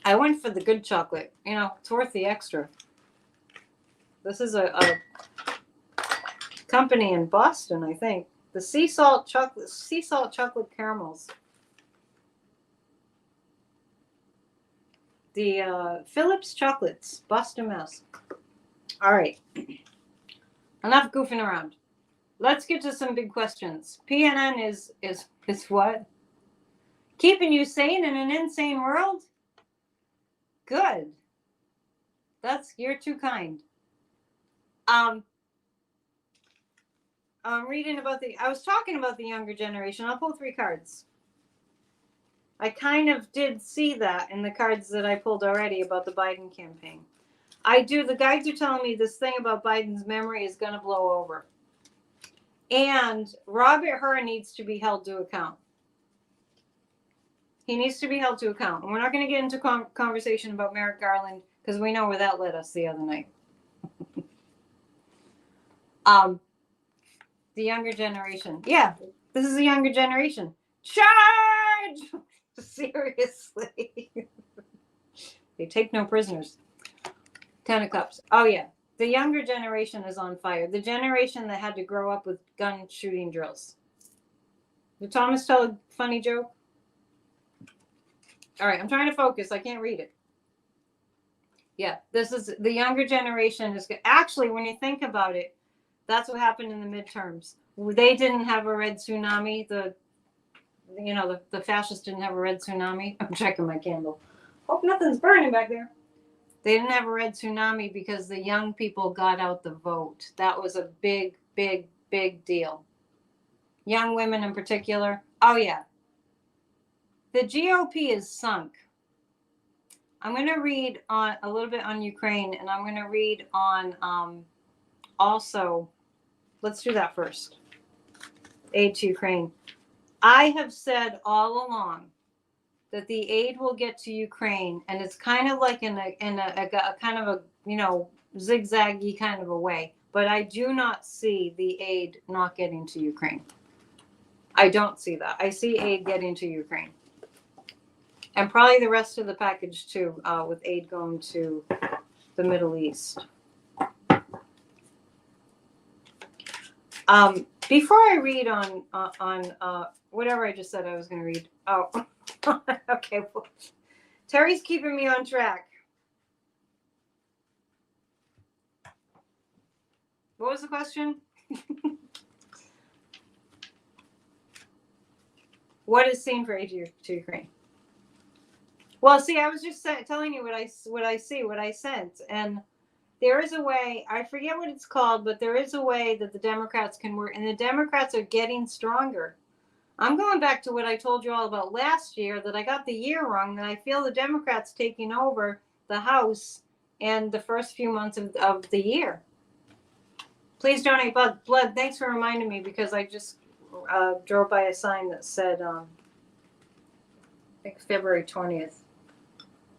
I went for the good chocolate. It's worth the extra. This is a company in Boston, I think. The sea salt chocolate caramels. The Phillips chocolates, Boston, Mass. All right. Enough goofing around. Let's get to some big questions. PNN is what? Keeping you sane in an insane world? Good. You're too kind. I'm reading about I was talking about the younger generation. I'll pull 3 cards. I kind of did see that in the cards that I pulled already about the Biden campaign. The guides are telling me this thing about Biden's memory is going to blow over. And Robert Hur needs to be held to account. He needs to be held to account. And we're not going to get into conversation about Merrick Garland, because we know where that led us the other night. The younger generation. Yeah, this is the younger generation. Charge! Seriously. They take no prisoners. 10 of Cups. Oh, yeah. The younger generation is on fire. The generation that had to grow up with gun shooting drills. Did Thomas tell a funny joke? All right, I'm trying to focus. I can't read it. Yeah, this is the younger generation is actually, when you think about it, that's what happened in the midterms. They didn't have a red tsunami. The fascists didn't have a red tsunami. I'm checking my candle. Hope nothing's burning back there. They didn't have a red tsunami because the young people got out the vote. That was a big, big, big deal. Young women in particular. Oh, yeah. The GOP is sunk. I'm going to read on a little bit on Ukraine, and I'm going to read on also, let's do that first. Aid to Ukraine. I have said all along that the aid will get to Ukraine, and it's kind of like in a kind of a zigzaggy kind of a way. But I do not see the aid not getting to Ukraine. I don't see that. I see aid getting to Ukraine, and probably the rest of the package too, with aid going to the Middle East. Before I read on whatever I just said I was going to read. Oh. Okay, well, Terry's keeping me on track. What was the question? What is seen for aid to Ukraine? Well, see, I was just telling you what I see, what I sense, and there is a way. I forget what it's called, but there is a way that the Democrats can work, and the Democrats are getting stronger. I'm going back to what I told you all about last year, that I got the year wrong, that I feel the Democrats taking over the House in the first few months of the year. Please donate blood. Thanks for reminding me, because I just drove by a sign that said, I think February 20th.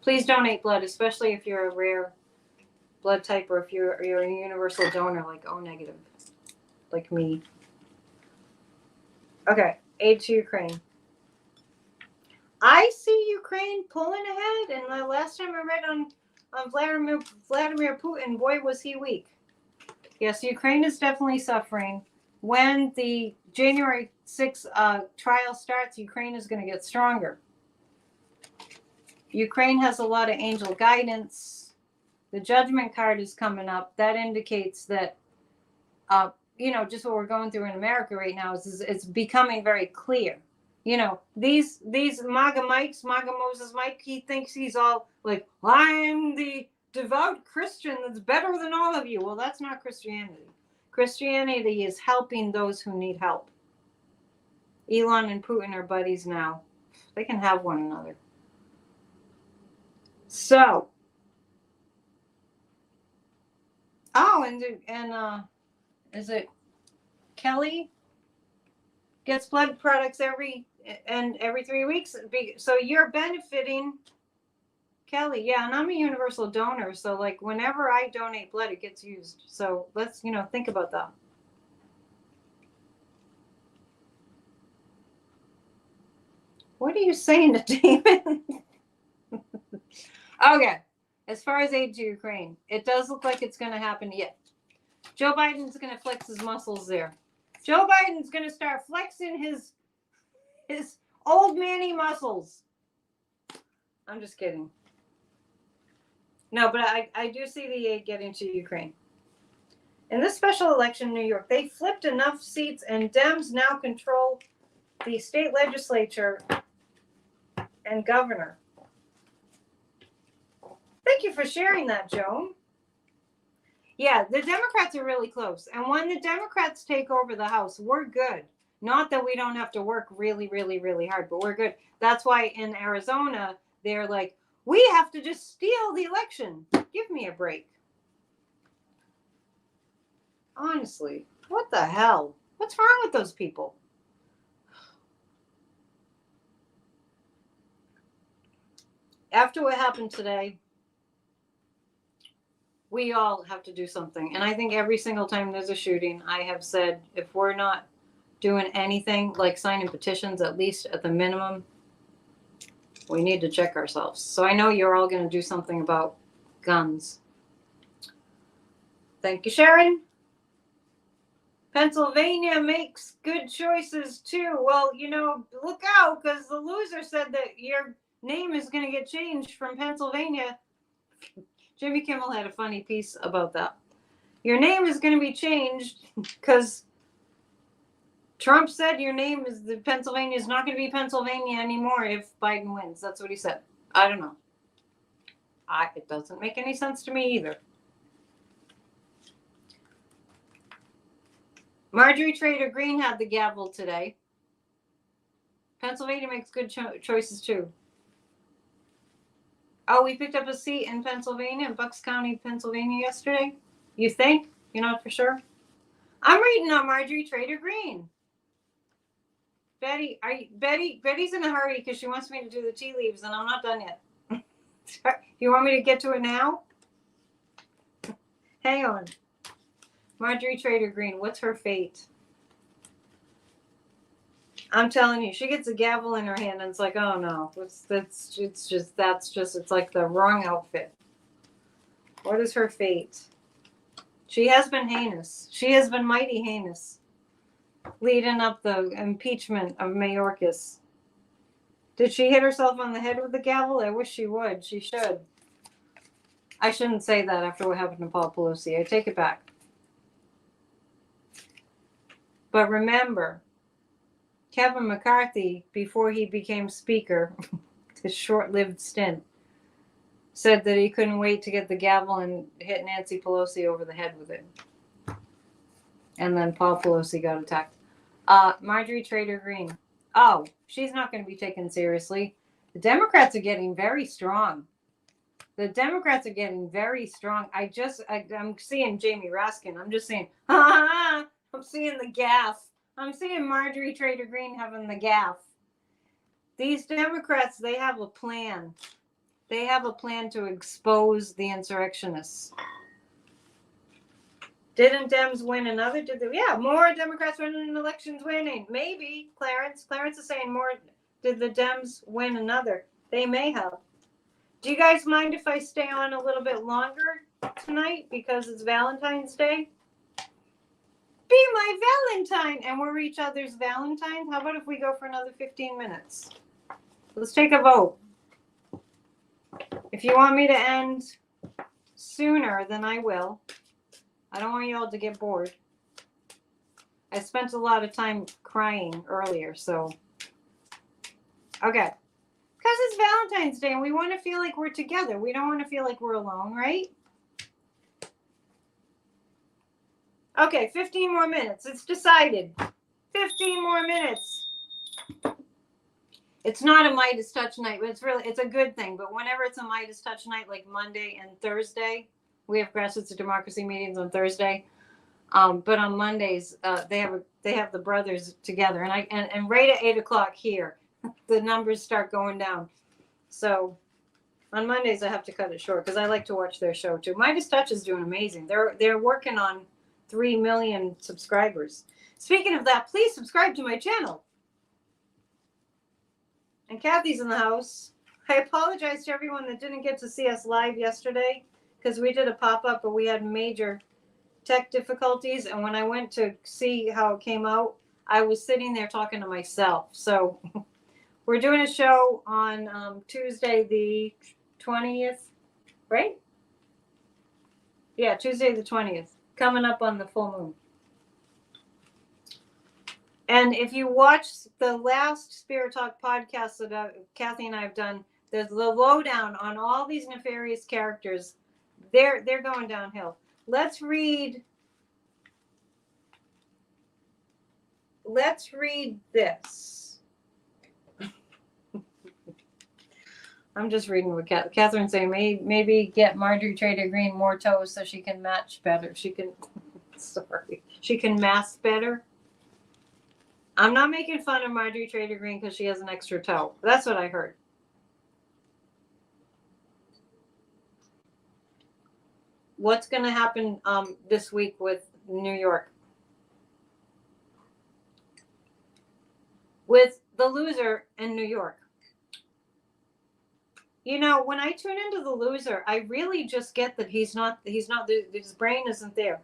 Please donate blood, especially if you're a rare blood type, or if you're a universal donor, like O negative, like me. Okay, aid to Ukraine. I see Ukraine pulling ahead, and the last time I read on Vladimir Putin, boy, was he weak. Yes, Ukraine is definitely suffering. When the January 6th trial starts, Ukraine is going to get stronger. Ukraine has a lot of angel guidance. The judgment card is coming up. That indicates that, just what we're going through in America right now is it's becoming very clear. These MAGA Mikes, MAGA Moses Mike, he thinks he's all like, I'm the devout Christian that's better than all of you. Well, that's not Christianity. Christianity is helping those who need help. Elon and Putin are buddies now. They can have one another. So, and is it Kelly gets blood products every 3 weeks? So you're benefiting, Kelly. Yeah, and I'm a universal donor, so like whenever I donate blood, it gets used. So let's think about that. What are you saying to David? Okay, as far as aid to Ukraine, it does look like it's going to happen yet. Joe Biden's going to flex his muscles there. Joe Biden's going to start flexing his old manny muscles. I'm just kidding. No, but I do see the aid getting to Ukraine. In this special election in New York, they flipped enough seats, and Dems now control the state legislature and governor. Thank you for sharing that, Joan. Yeah, the Democrats are really close. And when the Democrats take over the House, we're good. Not that we don't have to work really, really, really hard, but we're good. That's why in Arizona, they're like, we have to just steal the election. Give me a break. Honestly, what the hell? What's wrong with those people? After what happened today, we all have to do something. And I think every single time there's a shooting, I have said, if we're not doing anything like signing petitions, at least at the minimum, we need to check ourselves. So I know you're all going to do something about guns. Thank you, Sharon. Pennsylvania makes good choices too. Well, look out, because the loser said that your name is going to get changed from Pennsylvania. Jimmy Kimmel had a funny piece about that. Your name is going to be changed because Trump said your name is Pennsylvania is not going to be Pennsylvania anymore if Biden wins. That's what he said. I don't know. It doesn't make any sense to me either. Marjorie Taylor Greene had the gavel today. Pennsylvania makes good choices too. Oh, we picked up a seat in Pennsylvania, in Bucks County, Pennsylvania yesterday. You think? You're not for sure? I'm reading on Marjorie Taylor Greene. Betty's in a hurry because she wants me to do the tea leaves, and I'm not done yet. You want me to get to it now? Hang on. Marjorie Taylor Greene, what's her fate? I'm telling you, she gets a gavel in her hand, and it's like, oh no, it's like the wrong outfit. What is her fate? She has been heinous. She has been mighty heinous, leading up the impeachment of Mayorkas. Did she hit herself on the head with the gavel? I wish she would. She should. I shouldn't say that after what happened to Paul Pelosi. I take it back. But remember, Kevin McCarthy, before he became speaker, his short-lived stint, said that he couldn't wait to get the gavel and hit Nancy Pelosi over the head with it. And then Paul Pelosi got attacked. Marjorie Taylor Greene. Oh, she's not going to be taken seriously. The Democrats are getting very strong. I'm seeing Jamie Raskin. I'm just saying, I'm seeing the gaffe. I'm seeing Marjorie Taylor Greene having the gaffe. These Democrats, they have a plan. They have a plan to expose the insurrectionists. Didn't Dems win another? Did they? Yeah, more Democrats winning elections winning. Maybe, Clarence. Clarence is saying more. Did the Dems win another? They may have. Do you guys mind if I stay on a little bit longer tonight because it's Valentine's Day? Be my Valentine, and we're each other's Valentines. How about if we go for another 15 minutes? Let's take a vote. If you want me to end sooner, then I will. I don't want you all to get bored. I spent a lot of time crying earlier, so. Okay. Because it's Valentine's Day and we want to feel like we're together. We don't want to feel like we're alone, right? Okay, 15 more minutes. It's decided. 15 more minutes. It's not a Midas touch night, but it's a good thing. But whenever it's a Midas touch night, like Monday and Thursday, we have Grassroots of Democracy meetings on Thursday. But on Mondays, they have the brothers together, and right at 8 o'clock here, the numbers start going down. So on Mondays, I have to cut it short because I like to watch their show too. Midas Touch is doing amazing. They're working on 3 million subscribers. Speaking of that, please subscribe to my channel. And Kathy's in the house. I apologize to everyone that didn't get to see us live yesterday because we did a pop-up, but we had major tech difficulties. And when I went to see how it came out, I was sitting there talking to myself. So we're doing a show on Tuesday the 20th, right? Yeah, Tuesday the 20th, coming up on the full moon. And if you watch the last Spirit Talk podcast that Kathy and I have done, there's the lowdown on all these nefarious characters. They're going downhill. Let's read this. I'm just reading what Catherine's saying. Maybe get Marjorie Taylor Greene more toes so she can match better. She can mask better. I'm not making fun of Marjorie Taylor Greene because she has an extra toe. That's what I heard. What's going to happen this week with New York? With the loser in New York. You know, when I tune into the loser, I really just get that he's not, his brain isn't there.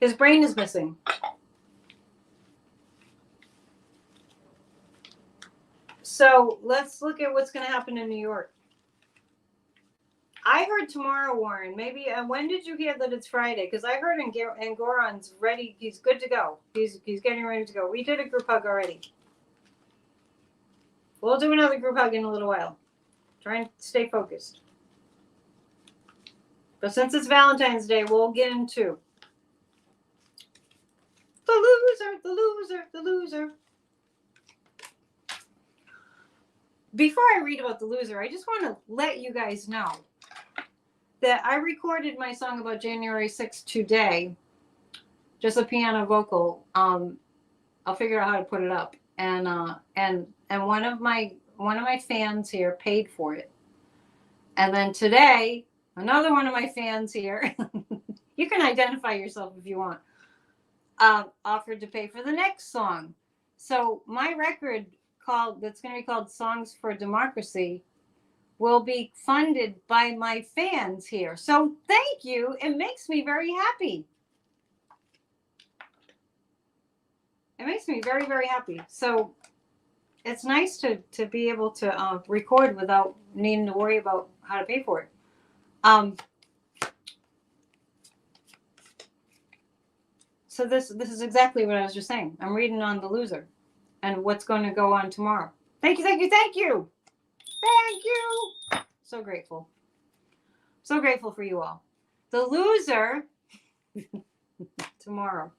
His brain is missing. So let's look at what's going to happen in New York. I heard tomorrow, Warren. Maybe when did you hear that it's Friday? Because I heard Goran's ready. He's good to go. He's getting ready to go. We did a group hug already. We'll do another group hug in a little while. Try and stay focused. But since it's Valentine's Day, we'll get into the loser, the loser, the loser. Before I read about the loser, I just want to let you guys know that I recorded my song about January 6th today, just a piano vocal. I'll figure out how to put it up. And one of my fans here paid for it. And then today, another one of my fans here, you can identify yourself if you want, offered to pay for the next song. So my record that's going to be called Songs for Democracy will be funded by my fans here. So thank you. It makes me very happy. It makes me very, very happy. So it's nice to be able to record without needing to worry about how to pay for it. So this is exactly what I was just saying. I'm reading on the loser and what's going to go on tomorrow. Thank you, thank you, thank you. Thank you. So grateful. So grateful for you all. The loser tomorrow.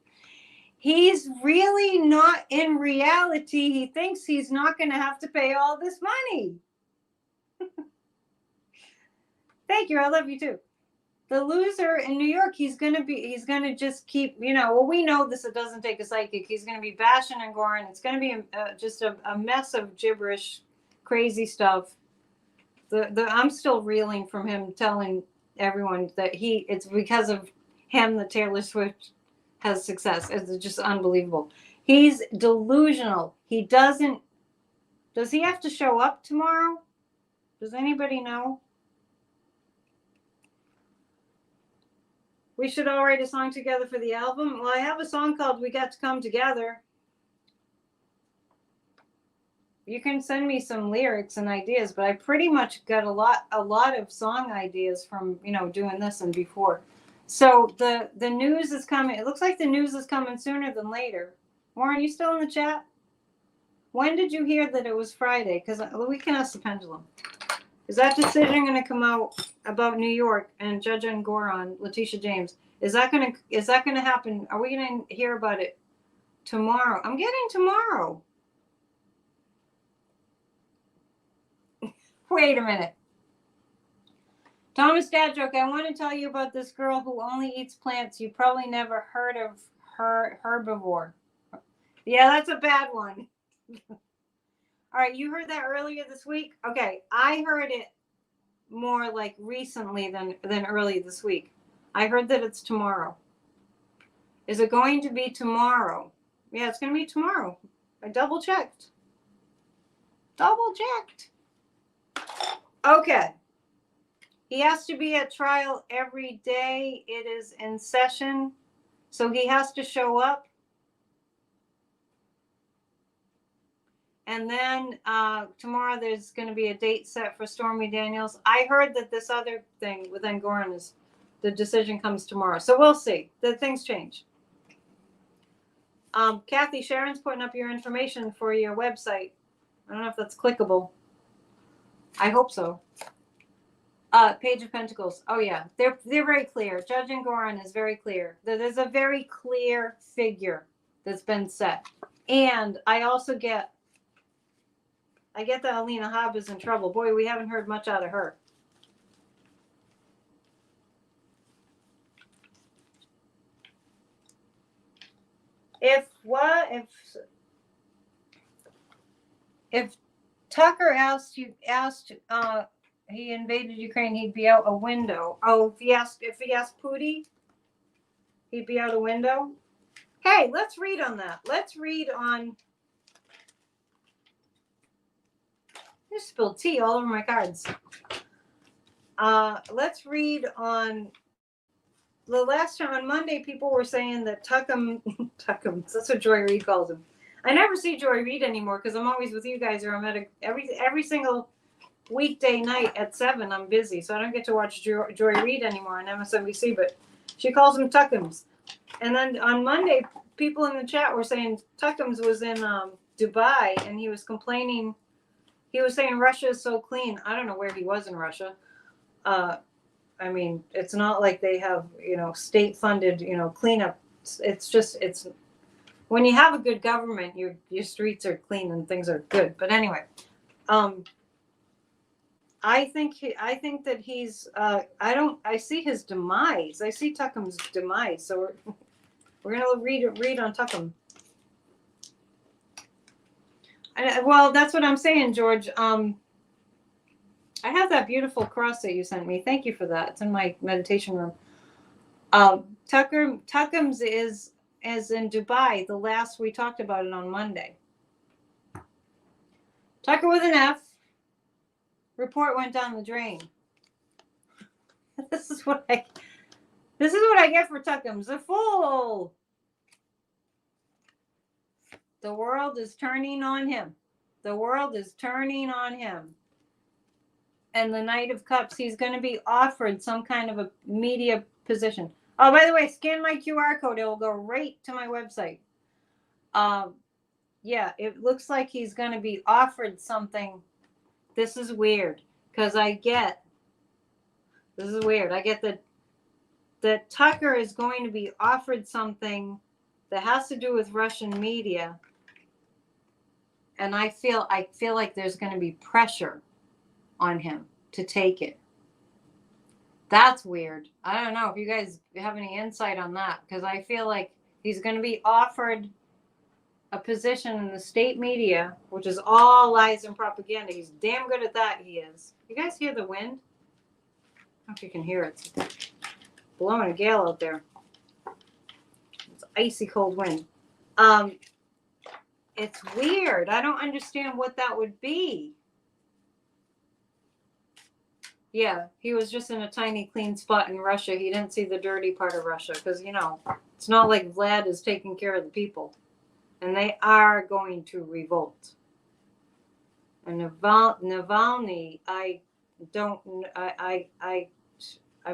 He's really not, in reality, he thinks he's not going to have to pay all this money. Thank you. I love you too. The loser in New York, he's going to just keep, well, we know this, it doesn't take a psychic. He's going to be bashing and goring. It's going to be just a mess of gibberish, crazy stuff. I'm still reeling from him telling everyone that it's because of him that Taylor Swift has success. It's just unbelievable. He's delusional. Does he have to show up tomorrow? Does anybody know? We should all write a song together for the album. Well, I have a song called We Got to Come Together. You can send me some lyrics and ideas, but I pretty much got a lot of song ideas from, doing this and before. So the news is coming. It looks like the news is coming sooner than later. Warren, you still in the chat? When did you hear that it was Friday? Because we can ask the pendulum. Is that decision going to come out about New York and Judge Engoron, Letitia James? Is that going to happen? Are we going to hear about it tomorrow? I'm getting tomorrow. Wait a minute. Thomas Dad Joke, I want to tell you about this girl who only eats plants. You probably never heard of her, herbivore. Yeah, that's a bad one. All right, you heard that earlier this week? Okay, I heard it more like recently than early this week. I heard that it's tomorrow. Is it going to be tomorrow? Yeah, it's going to be tomorrow. I double checked. Okay. He has to be at trial every day. It is in session, so he has to show up. And then tomorrow there's going to be a date set for Stormy Daniels. I heard that this other thing with Engoron is the decision comes tomorrow. So we'll see. The things change. Kathy, Sharon's putting up your information for your website. I don't know if that's clickable. I hope so. Page of Pentacles. Oh yeah, they're very clear. Judge Engoron is very clear. There's a very clear figure that's been set. And I also get that Alina Hobb is in trouble. Boy, we haven't heard much out of her. If Tucker asked he invaded Ukraine, he'd be out a window. Oh, if he asked Pooty, he'd be out a window. Hey, let's read on that. Let's read on. I spilled tea all over my cards. Let's read on. The last time on Monday, people were saying that Tuckums, that's what Joy Reid calls him. I never see Joy Reid anymore because I'm always with you guys, or I'm at every single weekday night at 7. I'm busy, so I don't get to watch Joy Reid anymore on MSNBC. But she calls him Tuckums. And then on Monday, people in the chat were saying Tuckums was in Dubai, and he was complaining. He was saying Russia is so clean. I don't know where he was in Russia. I mean, it's not like they have, state-funded, cleanup. It's when you have a good government, your streets are clean and things are good. But anyway, I think that he's. I see his demise. I see Tuckham's demise. So we're gonna read on Tuckham. Well, that's what I'm saying, George. I have that beautiful cross that you sent me. Thank you for that. It's in my meditation room. Tuckham's is in Dubai. The last we talked about it on Monday. Tucker with an F. Report went down the drain. This is what I get for Tuckham's. A fool. The world is turning on him. The world is turning on him. And the Knight of Cups, he's going to be offered some kind of a media position. Oh, by the way, scan my QR code. It will go right to my website. Yeah, it looks like he's going to be offered something. This is weird because this is weird. I get that Tucker is going to be offered something that has to do with Russian media. And I feel like there's going to be pressure on him to take it. That's weird. I don't know if you guys have any insight on that, because I feel like he's going to be offered a position in the state media, which is all lies and propaganda. He's damn good at that. He is. You guys hear the wind? I don't know if you can hear it. It's blowing a gale out there. icy cold wind. It's weird. I don't understand what that would be. Yeah, he was just in a tiny clean spot in Russia. He didn't see the dirty part of Russia because, you know, it's not like Vlad is taking care of the people. And they are going to revolt. And Navalny, I've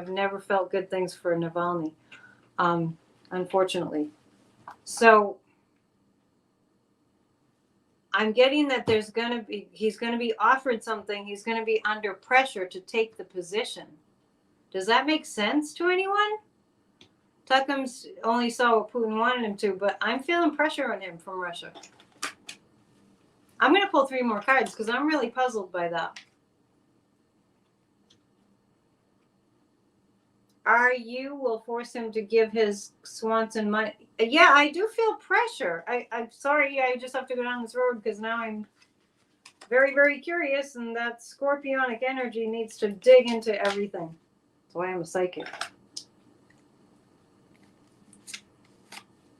never felt good things for Navalny, unfortunately. So I'm getting that he's going to be offered something. He's going to be under pressure to take the position. Does that make sense to anyone? Tuckham's only saw what Putin wanted him to, but I'm feeling pressure on him from Russia. I'm going to pull 3 more cards because I'm really puzzled by that. RU will force him to give his Swanson money. Yeah, I do feel pressure. I'm sorry, I just have to go down this road because now I'm very, very curious, and that scorpionic energy needs to dig into everything. That's why I'm a psychic.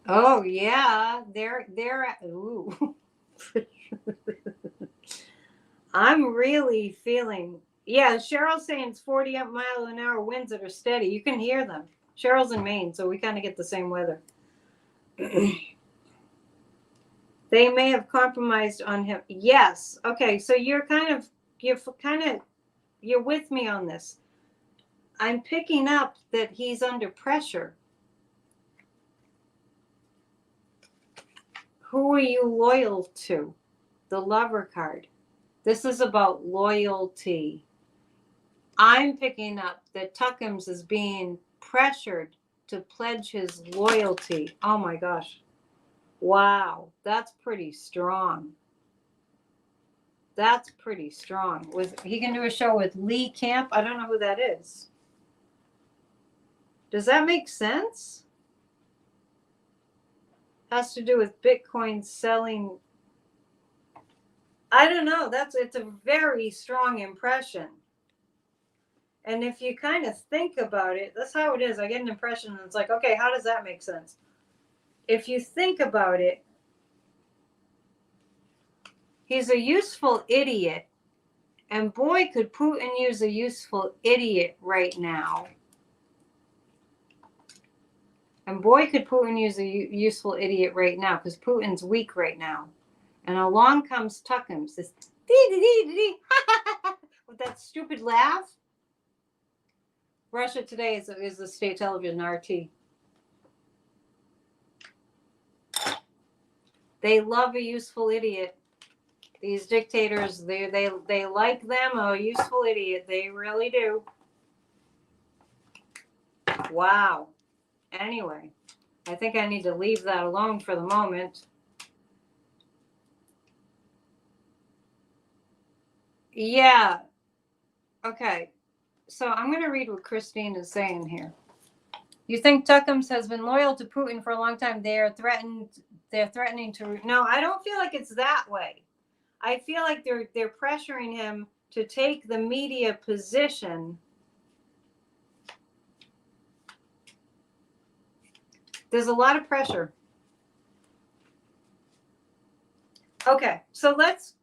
Oh yeah, they're ooh. I'm really feeling. Yeah, Cheryl's saying it's 40-mile-an-hour winds that are steady. You can hear them. Cheryl's in Maine, so we kind of get the same weather. They may have compromised on him. Yes. Okay, so you're with me on this. I'm picking up that he's under pressure. Who are you loyal to? The Lover card. This is about loyalty. I'm picking up that Tuckham's is being pressured to pledge his loyalty. Oh my gosh. Wow. That's pretty strong. That's pretty strong. He can do a show with Lee Camp. I don't know who that is. Does that make sense? Has to do with Bitcoin selling. I don't know. It's a very strong impression. And if you kind of think about it, that's how it is. I get an impression and it's like, okay, how does that make sense? If you think about it, he's a useful idiot. And boy, could Putin use a useful idiot right now. And boy, could Putin use a useful idiot right now because Putin's weak right now. And along comes Tuckham, says, with that stupid laugh. Russia Today is the state television, RT. They love a useful idiot. These dictators, they like them a useful idiot. They really do. Wow. Anyway, I think I need to leave that alone for the moment. Yeah. Okay. So I'm going to read what Christine is saying here. You think Tuckham's has been loyal to Putin for a long time. They're threatening to. No, I don't feel like it's that way. I feel like they're pressuring him to take the media position. There's a lot of pressure. Okay, so let's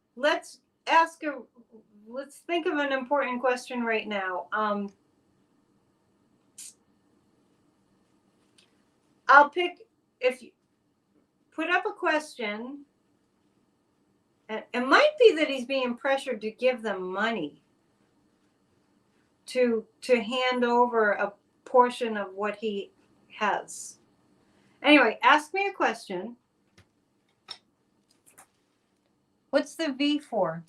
think of an important question right now. I'll pick, if you put up a question. It might be that he's being pressured to give them money to hand over a portion of what he has. Anyway, ask me a question. What's the V for?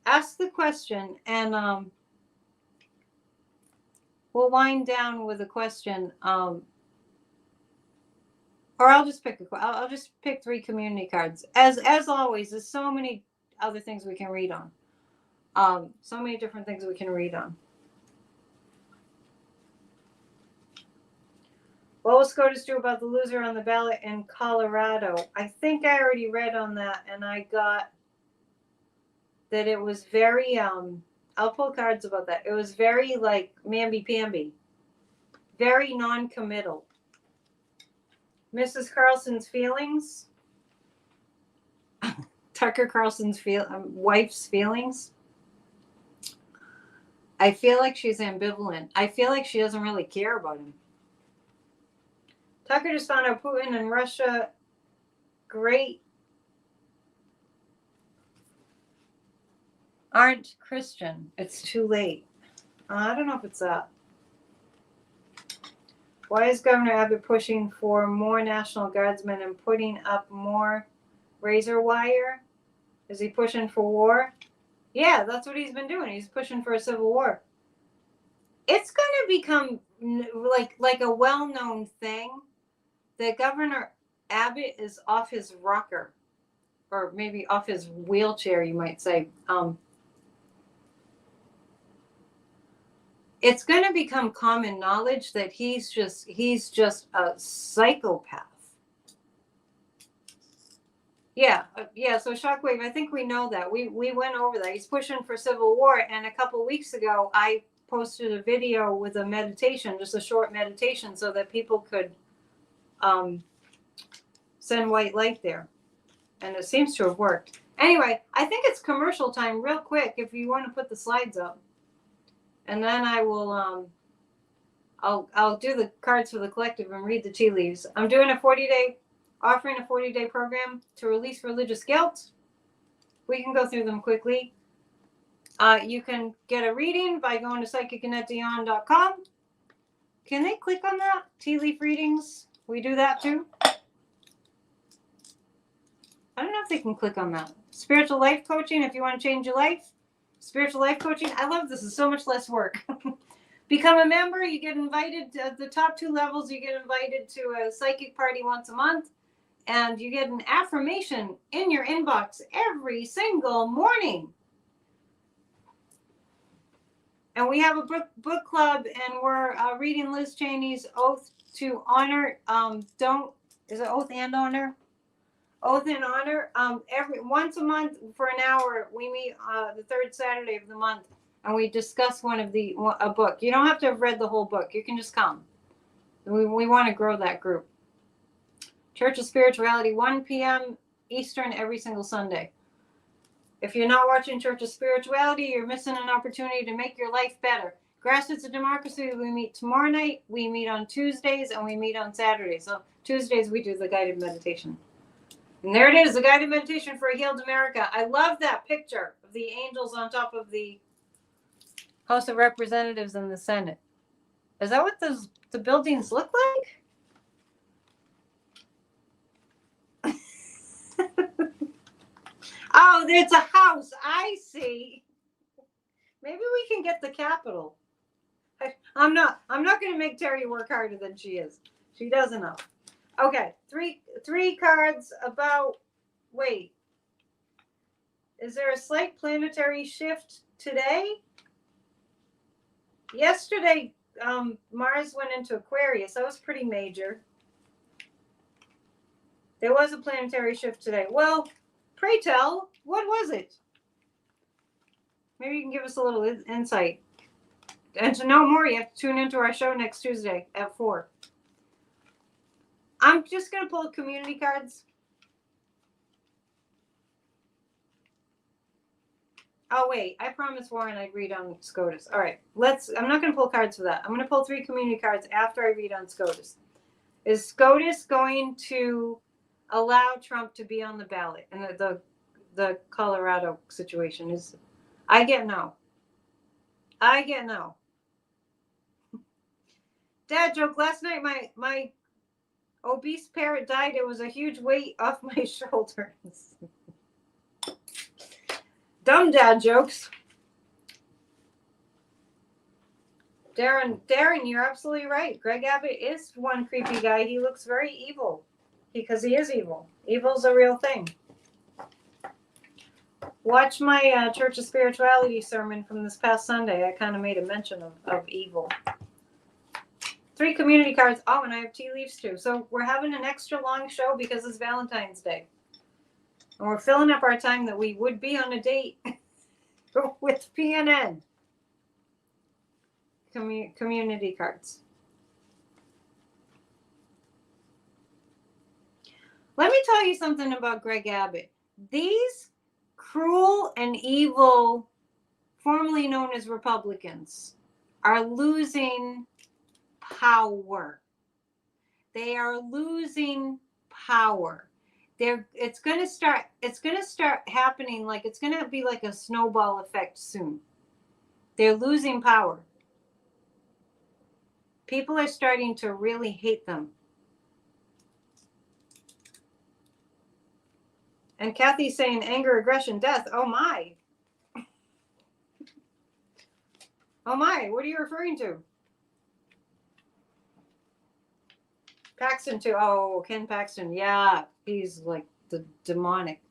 Ask the question, and we'll wind down with a question. Or I'll just pick I'll just pick 3 community cards. As always, there's so many other things we can read on. So many different things we can read on. What will SCOTUS do about the loser on the ballot in Colorado? I think I already read on that, and I got that it was very, I'll pull cards about that. It was very like mamby-pamby. Very non-committal. Mrs. Carlson's feelings. Tucker Carlson's wife's feelings. I feel like she's ambivalent. I feel like she doesn't really care about him. Tucker just found out Putin and Russia great aren't Christian. It's too late. I don't know if it's that. Why is Governor Abbott pushing for more National Guardsmen and putting up more razor wire? Is he pushing for war? Yeah, that's what he's been doing. He's pushing for a civil war. It's going to become like a well-known thing that Governor Abbott is off his rocker, or maybe off his wheelchair, you might say. It's going to become common knowledge that he's just a psychopath. Yeah. So Shockwave, I think we know that. We went over that. He's pushing for civil war. And a couple of weeks ago, I posted a video with a meditation, just a short meditation, so that people could send white light there. And it seems to have worked. Anyway, I think it's commercial time real quick if you want to put the slides up. And then I will, I'll do the cards for the collective and read the tea leaves. I'm doing offering a 40-day program to release religious guilt. We can go through them quickly. You can get a reading by going to psychicannetteDion.com. Can they click on that? Tea leaf readings. We do that too. I don't know if they can click on that. Spiritual life coaching, if you want to change your life. Spiritual life coaching. I love this. It's so much less work. Become a member. You get invited to the top 2 levels. You get invited to a psychic party once a month. And you get an affirmation in your inbox every single morning. And we have a book club, and we're reading Liz Cheney's Oath to Honor. Is it Oath and Honor? Oath and Honor. Once a month for an hour, we meet the 3rd Saturday of the month, and we discuss a book. You don't have to have read the whole book. You can just come. We want to grow that group. Church of Spirituality, 1 p.m. Eastern every single Sunday. If you're not watching Church of Spirituality, you're missing an opportunity to make your life better. Grassroots of Democracy, we meet tomorrow night. We meet on Tuesdays, and we meet on Saturdays. So Tuesdays, we do the guided meditation. And there it is, the guided meditation for a healed America. I love that picture of the angels on top of the House of Representatives and the Senate. Is that what the buildings look like? Oh, there's a house. I see. Maybe we can get the Capitol. I'm not going to make Terry work harder than she is. She does enough. Okay, three cards about. Wait. Is there a slight planetary shift today? Yesterday, Mars went into Aquarius. That was pretty major. There was a planetary shift today. Well, pray tell, what was it? Maybe you can give us a little insight. And to know more, you have to tune into our show next Tuesday at 4. I'm just going to pull community cards. Oh, wait. I promised Warren I'd read on SCOTUS. All right. I'm not going to pull cards for that. I'm going to pull 3 community cards after I read on SCOTUS. Is SCOTUS going to allow Trump to be on the ballot? And the Colorado situation is, I get no. Dad joke, last night my obese parrot died. It was a huge weight off my shoulders. Dumb dad jokes. Darren, you're absolutely right. Greg Abbott is one creepy guy. He looks very evil because he is evil. Evil's a real thing. Watch my Church of Spirituality sermon from this past Sunday. I kind of made a mention of evil. 3 community cards. Oh, and I have tea leaves too. So we're having an extra long show because it's Valentine's Day. And we're filling up our time that we would be on a date with PNN. Community cards. Let me tell you something about Greg Abbott. These cruel and evil, formerly known as Republicans, are losing power. They are losing power. It's going to start happening, like it's going to be like a snowball effect soon. They're losing power. People are starting to really hate them. And Kathy's saying anger, aggression, death. Oh my. Oh my, what are you referring to? Paxton too. Oh, Ken Paxton. Yeah, he's like the demonic.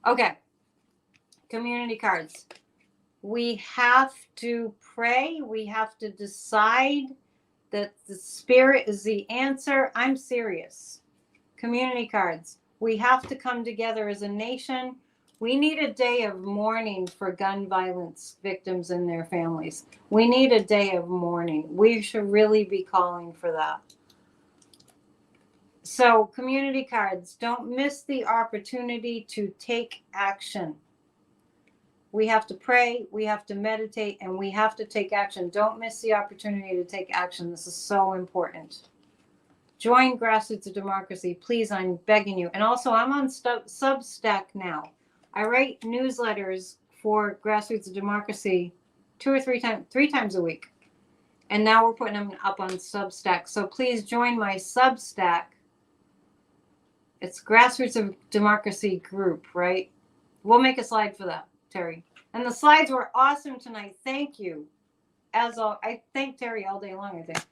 Okay. Community cards. We have to pray. We have to decide that the spirit is the answer. I'm serious. Community cards. We have to come together as a nation. We need a day of mourning for gun violence victims and their families. We need a day of mourning. We should really be calling for that. So, community cards, don't miss the opportunity to take action. We have to pray, we have to meditate, and we have to take action. Don't miss the opportunity to take action. This is so important. Join Grassroots of Democracy. Please, I'm begging you. And also, I'm on Substack now. I write newsletters for Grassroots of Democracy 3 times a week. And now we're putting them up on Substack. So please join my Substack. It's Grassroots of Democracy group, right? We'll make a slide for that, Terry. And the slides were awesome tonight. Thank you. I thank Terry all day long, I think,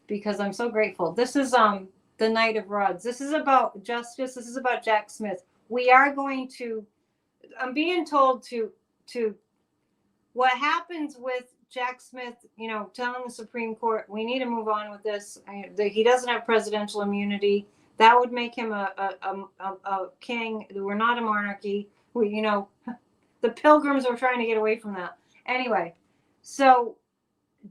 because I'm so grateful. This is the Knight of Rods. This is about justice. This is about Jack Smith. We are going to, I'm being told to what happens with Jack Smith, telling the Supreme Court, we need to move on with this. He doesn't have presidential immunity. That would make him a king. We're not a monarchy. The Pilgrims were trying to get away from that. Anyway, so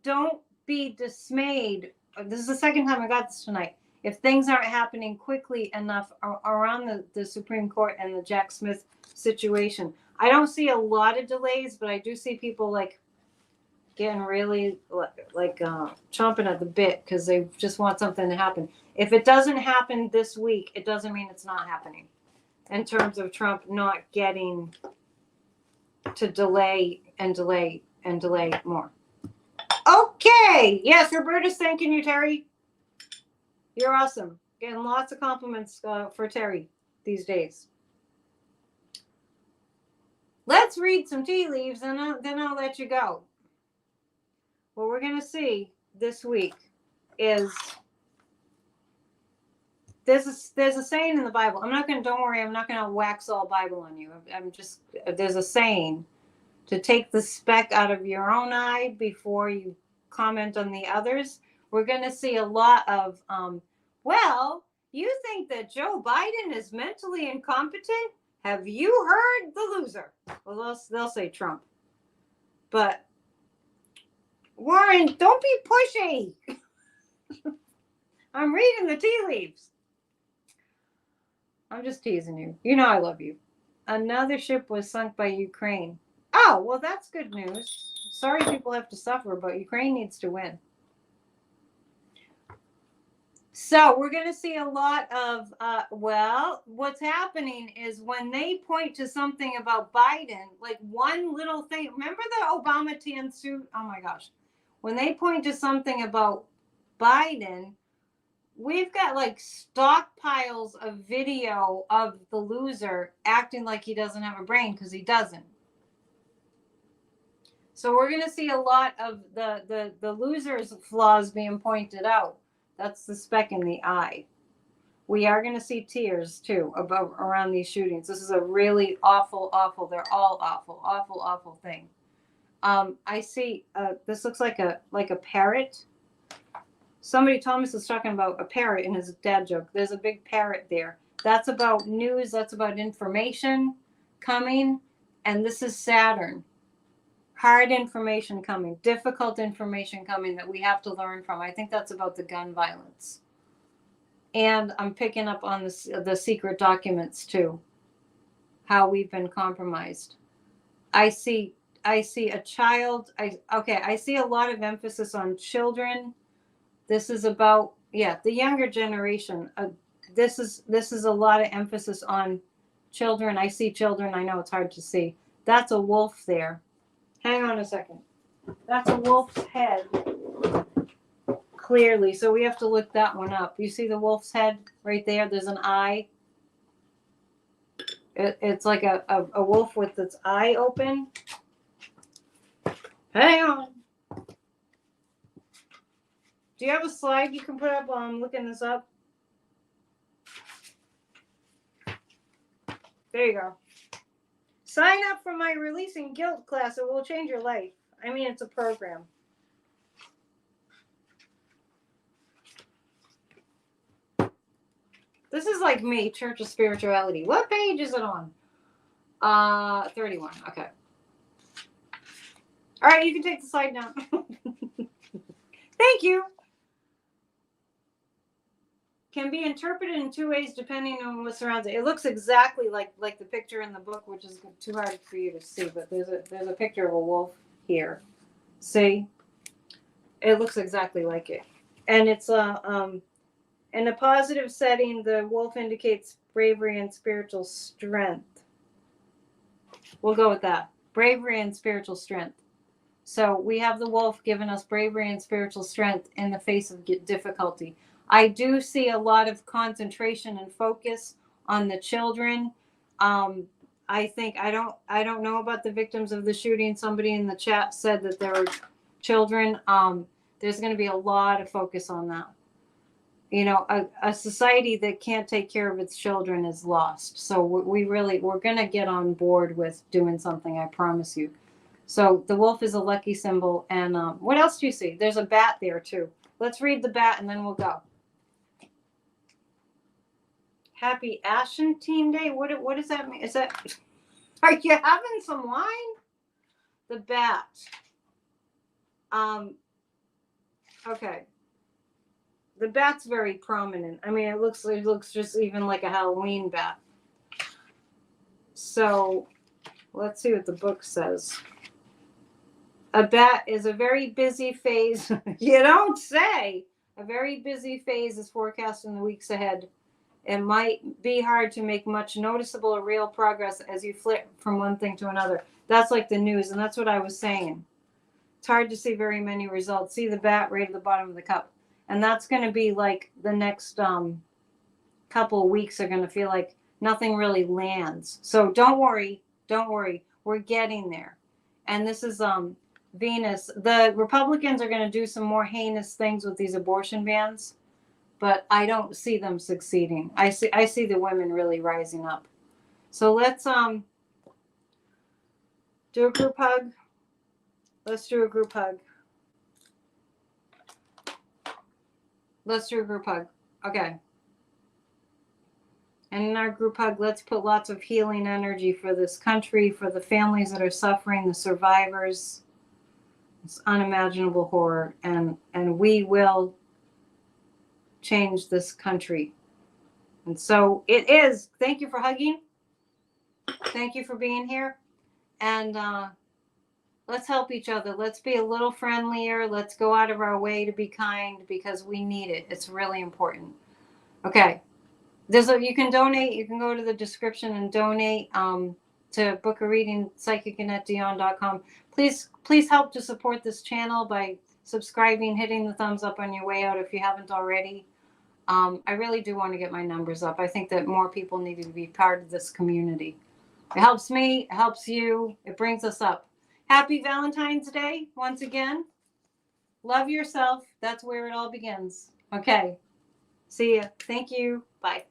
don't be dismayed. This is the second time I got this tonight. If things aren't happening quickly enough around the Supreme Court and the Jack Smith situation, I don't see a lot of delays, but I do see people getting really chomping at the bit because they just want something to happen. If it doesn't happen this week, it doesn't mean it's not happening. In terms of Trump not getting to delay and delay and delay more. Okay. Yes, Roberta's thanking you, Terry. You're awesome. Getting lots of compliments for Terry these days. Let's read some tea leaves and then I'll let you go. What we're going to see this week is there's a saying in the Bible. Don't worry, I'm not going to wax all Bible on you. There's a saying to take the speck out of your own eye before you comment on the others. We're going to see a lot of, well, you think that Joe Biden is mentally incompetent? Have you heard the loser? Well, they'll say Trump. But Warren, don't be pushy. I'm reading the tea leaves. I'm just teasing you. You know I love you. Another ship was sunk by Ukraine. Oh, well, that's good news. Sorry people have to suffer, but Ukraine needs to win. So we're going to see a lot of, what's happening is when they point to something about Biden, like one little thing. Remember the Obama tan suit? Oh, my gosh. When they point to something about Biden, we've got stockpiles of video of the loser acting like he doesn't have a brain because he doesn't. So we're going to see a lot of the loser's flaws being pointed out. That's the speck in the eye. We are going to see tears too around these shootings. This is a really awful, they're all awful thing. I see this looks like a parrot. Somebody, Thomas, is talking about a parrot in his dad joke. There's a big parrot there. That's about news. That's about information coming. And this is Saturn. Hard information coming. Difficult information coming that we have to learn from. I think that's about the gun violence. And I'm picking up on the secret documents too, how we've been compromised. I see a child. I see a lot of emphasis on children. This is about, yeah, the younger generation. This is a lot of emphasis on children. I see children. I know it's hard to see. That's a wolf there. Hang on a second. That's a wolf's head. Clearly, so we have to look that one up. You see the wolf's head right there? There's an eye. It's like a wolf with its eye open. Hang on. Do you have a slide you can put up while I'm looking this up? There you go. Sign up for my Releasing Guilt class. It will change your life. I mean, it's a program. This is like me, Church of Spirituality. What page is it on? 31. Okay. All right, you can take the slide down. Thank you. Can be interpreted in two ways depending on what surrounds it. It looks exactly like the picture in the book, which is too hard for you to see, but there's a picture of a wolf here. See? It looks exactly like it. And it's in a positive setting, the wolf indicates bravery and spiritual strength. We'll go with that. Bravery and spiritual strength. So we have the wolf giving us bravery and spiritual strength in the face of difficulty. I do see a lot of concentration and focus on the children. I think I don't know about the victims of the shooting. Somebody in the chat said that there were children. There's going to be a lot of focus on that. You know, a society that can't take care of its children is lost. So we're going to get on board with doing something, I promise you. So the wolf is a lucky symbol. And what else do you see? There's a bat there too. Let's read the bat and then we'll go. Happy Ashantine Day. What does that mean? Is that, are you having some wine? The bat. Okay. The bat's very prominent. I mean, it looks just even like a Halloween bat. So let's see what the book says. A bat is a very busy phase. You don't say. A very busy phase is forecast in the weeks ahead. It might be hard to make much noticeable or real progress as you flip from one thing to another. That's like the news, and that's what I was saying. It's hard to see very many results. See the bat right at the bottom of the cup. And that's going to be like the next couple of weeks are going to feel like nothing really lands. So don't worry. Don't worry. We're getting there. And this is Venus. The Republicans are going to do some more heinous things with these abortion bans. But I don't see them succeeding. I see the women really rising up. So let's do a group hug. Let's do a group hug. Let's do a group hug. Okay. And in our group hug, let's put lots of healing energy for this country, for the families that are suffering, the survivors. It's unimaginable horror. And we will change this country. And so it is. Thank you for hugging. Thank you for being here. And let's help each other. Let's be a little friendlier. Let's go out of our way to be kind because we need it. It's really important. Okay. You can donate. You can go to the description and donate to book a reading, psychicannetteDion.com. Please help to support this channel by subscribing, hitting the thumbs up on your way out if you haven't already. I really do want to get my numbers up. I think that more people need to be part of this community. It helps me. It helps you. It brings us up. Happy Valentine's Day once again. Love yourself. That's where it all begins. Okay. See ya. Thank you. Bye.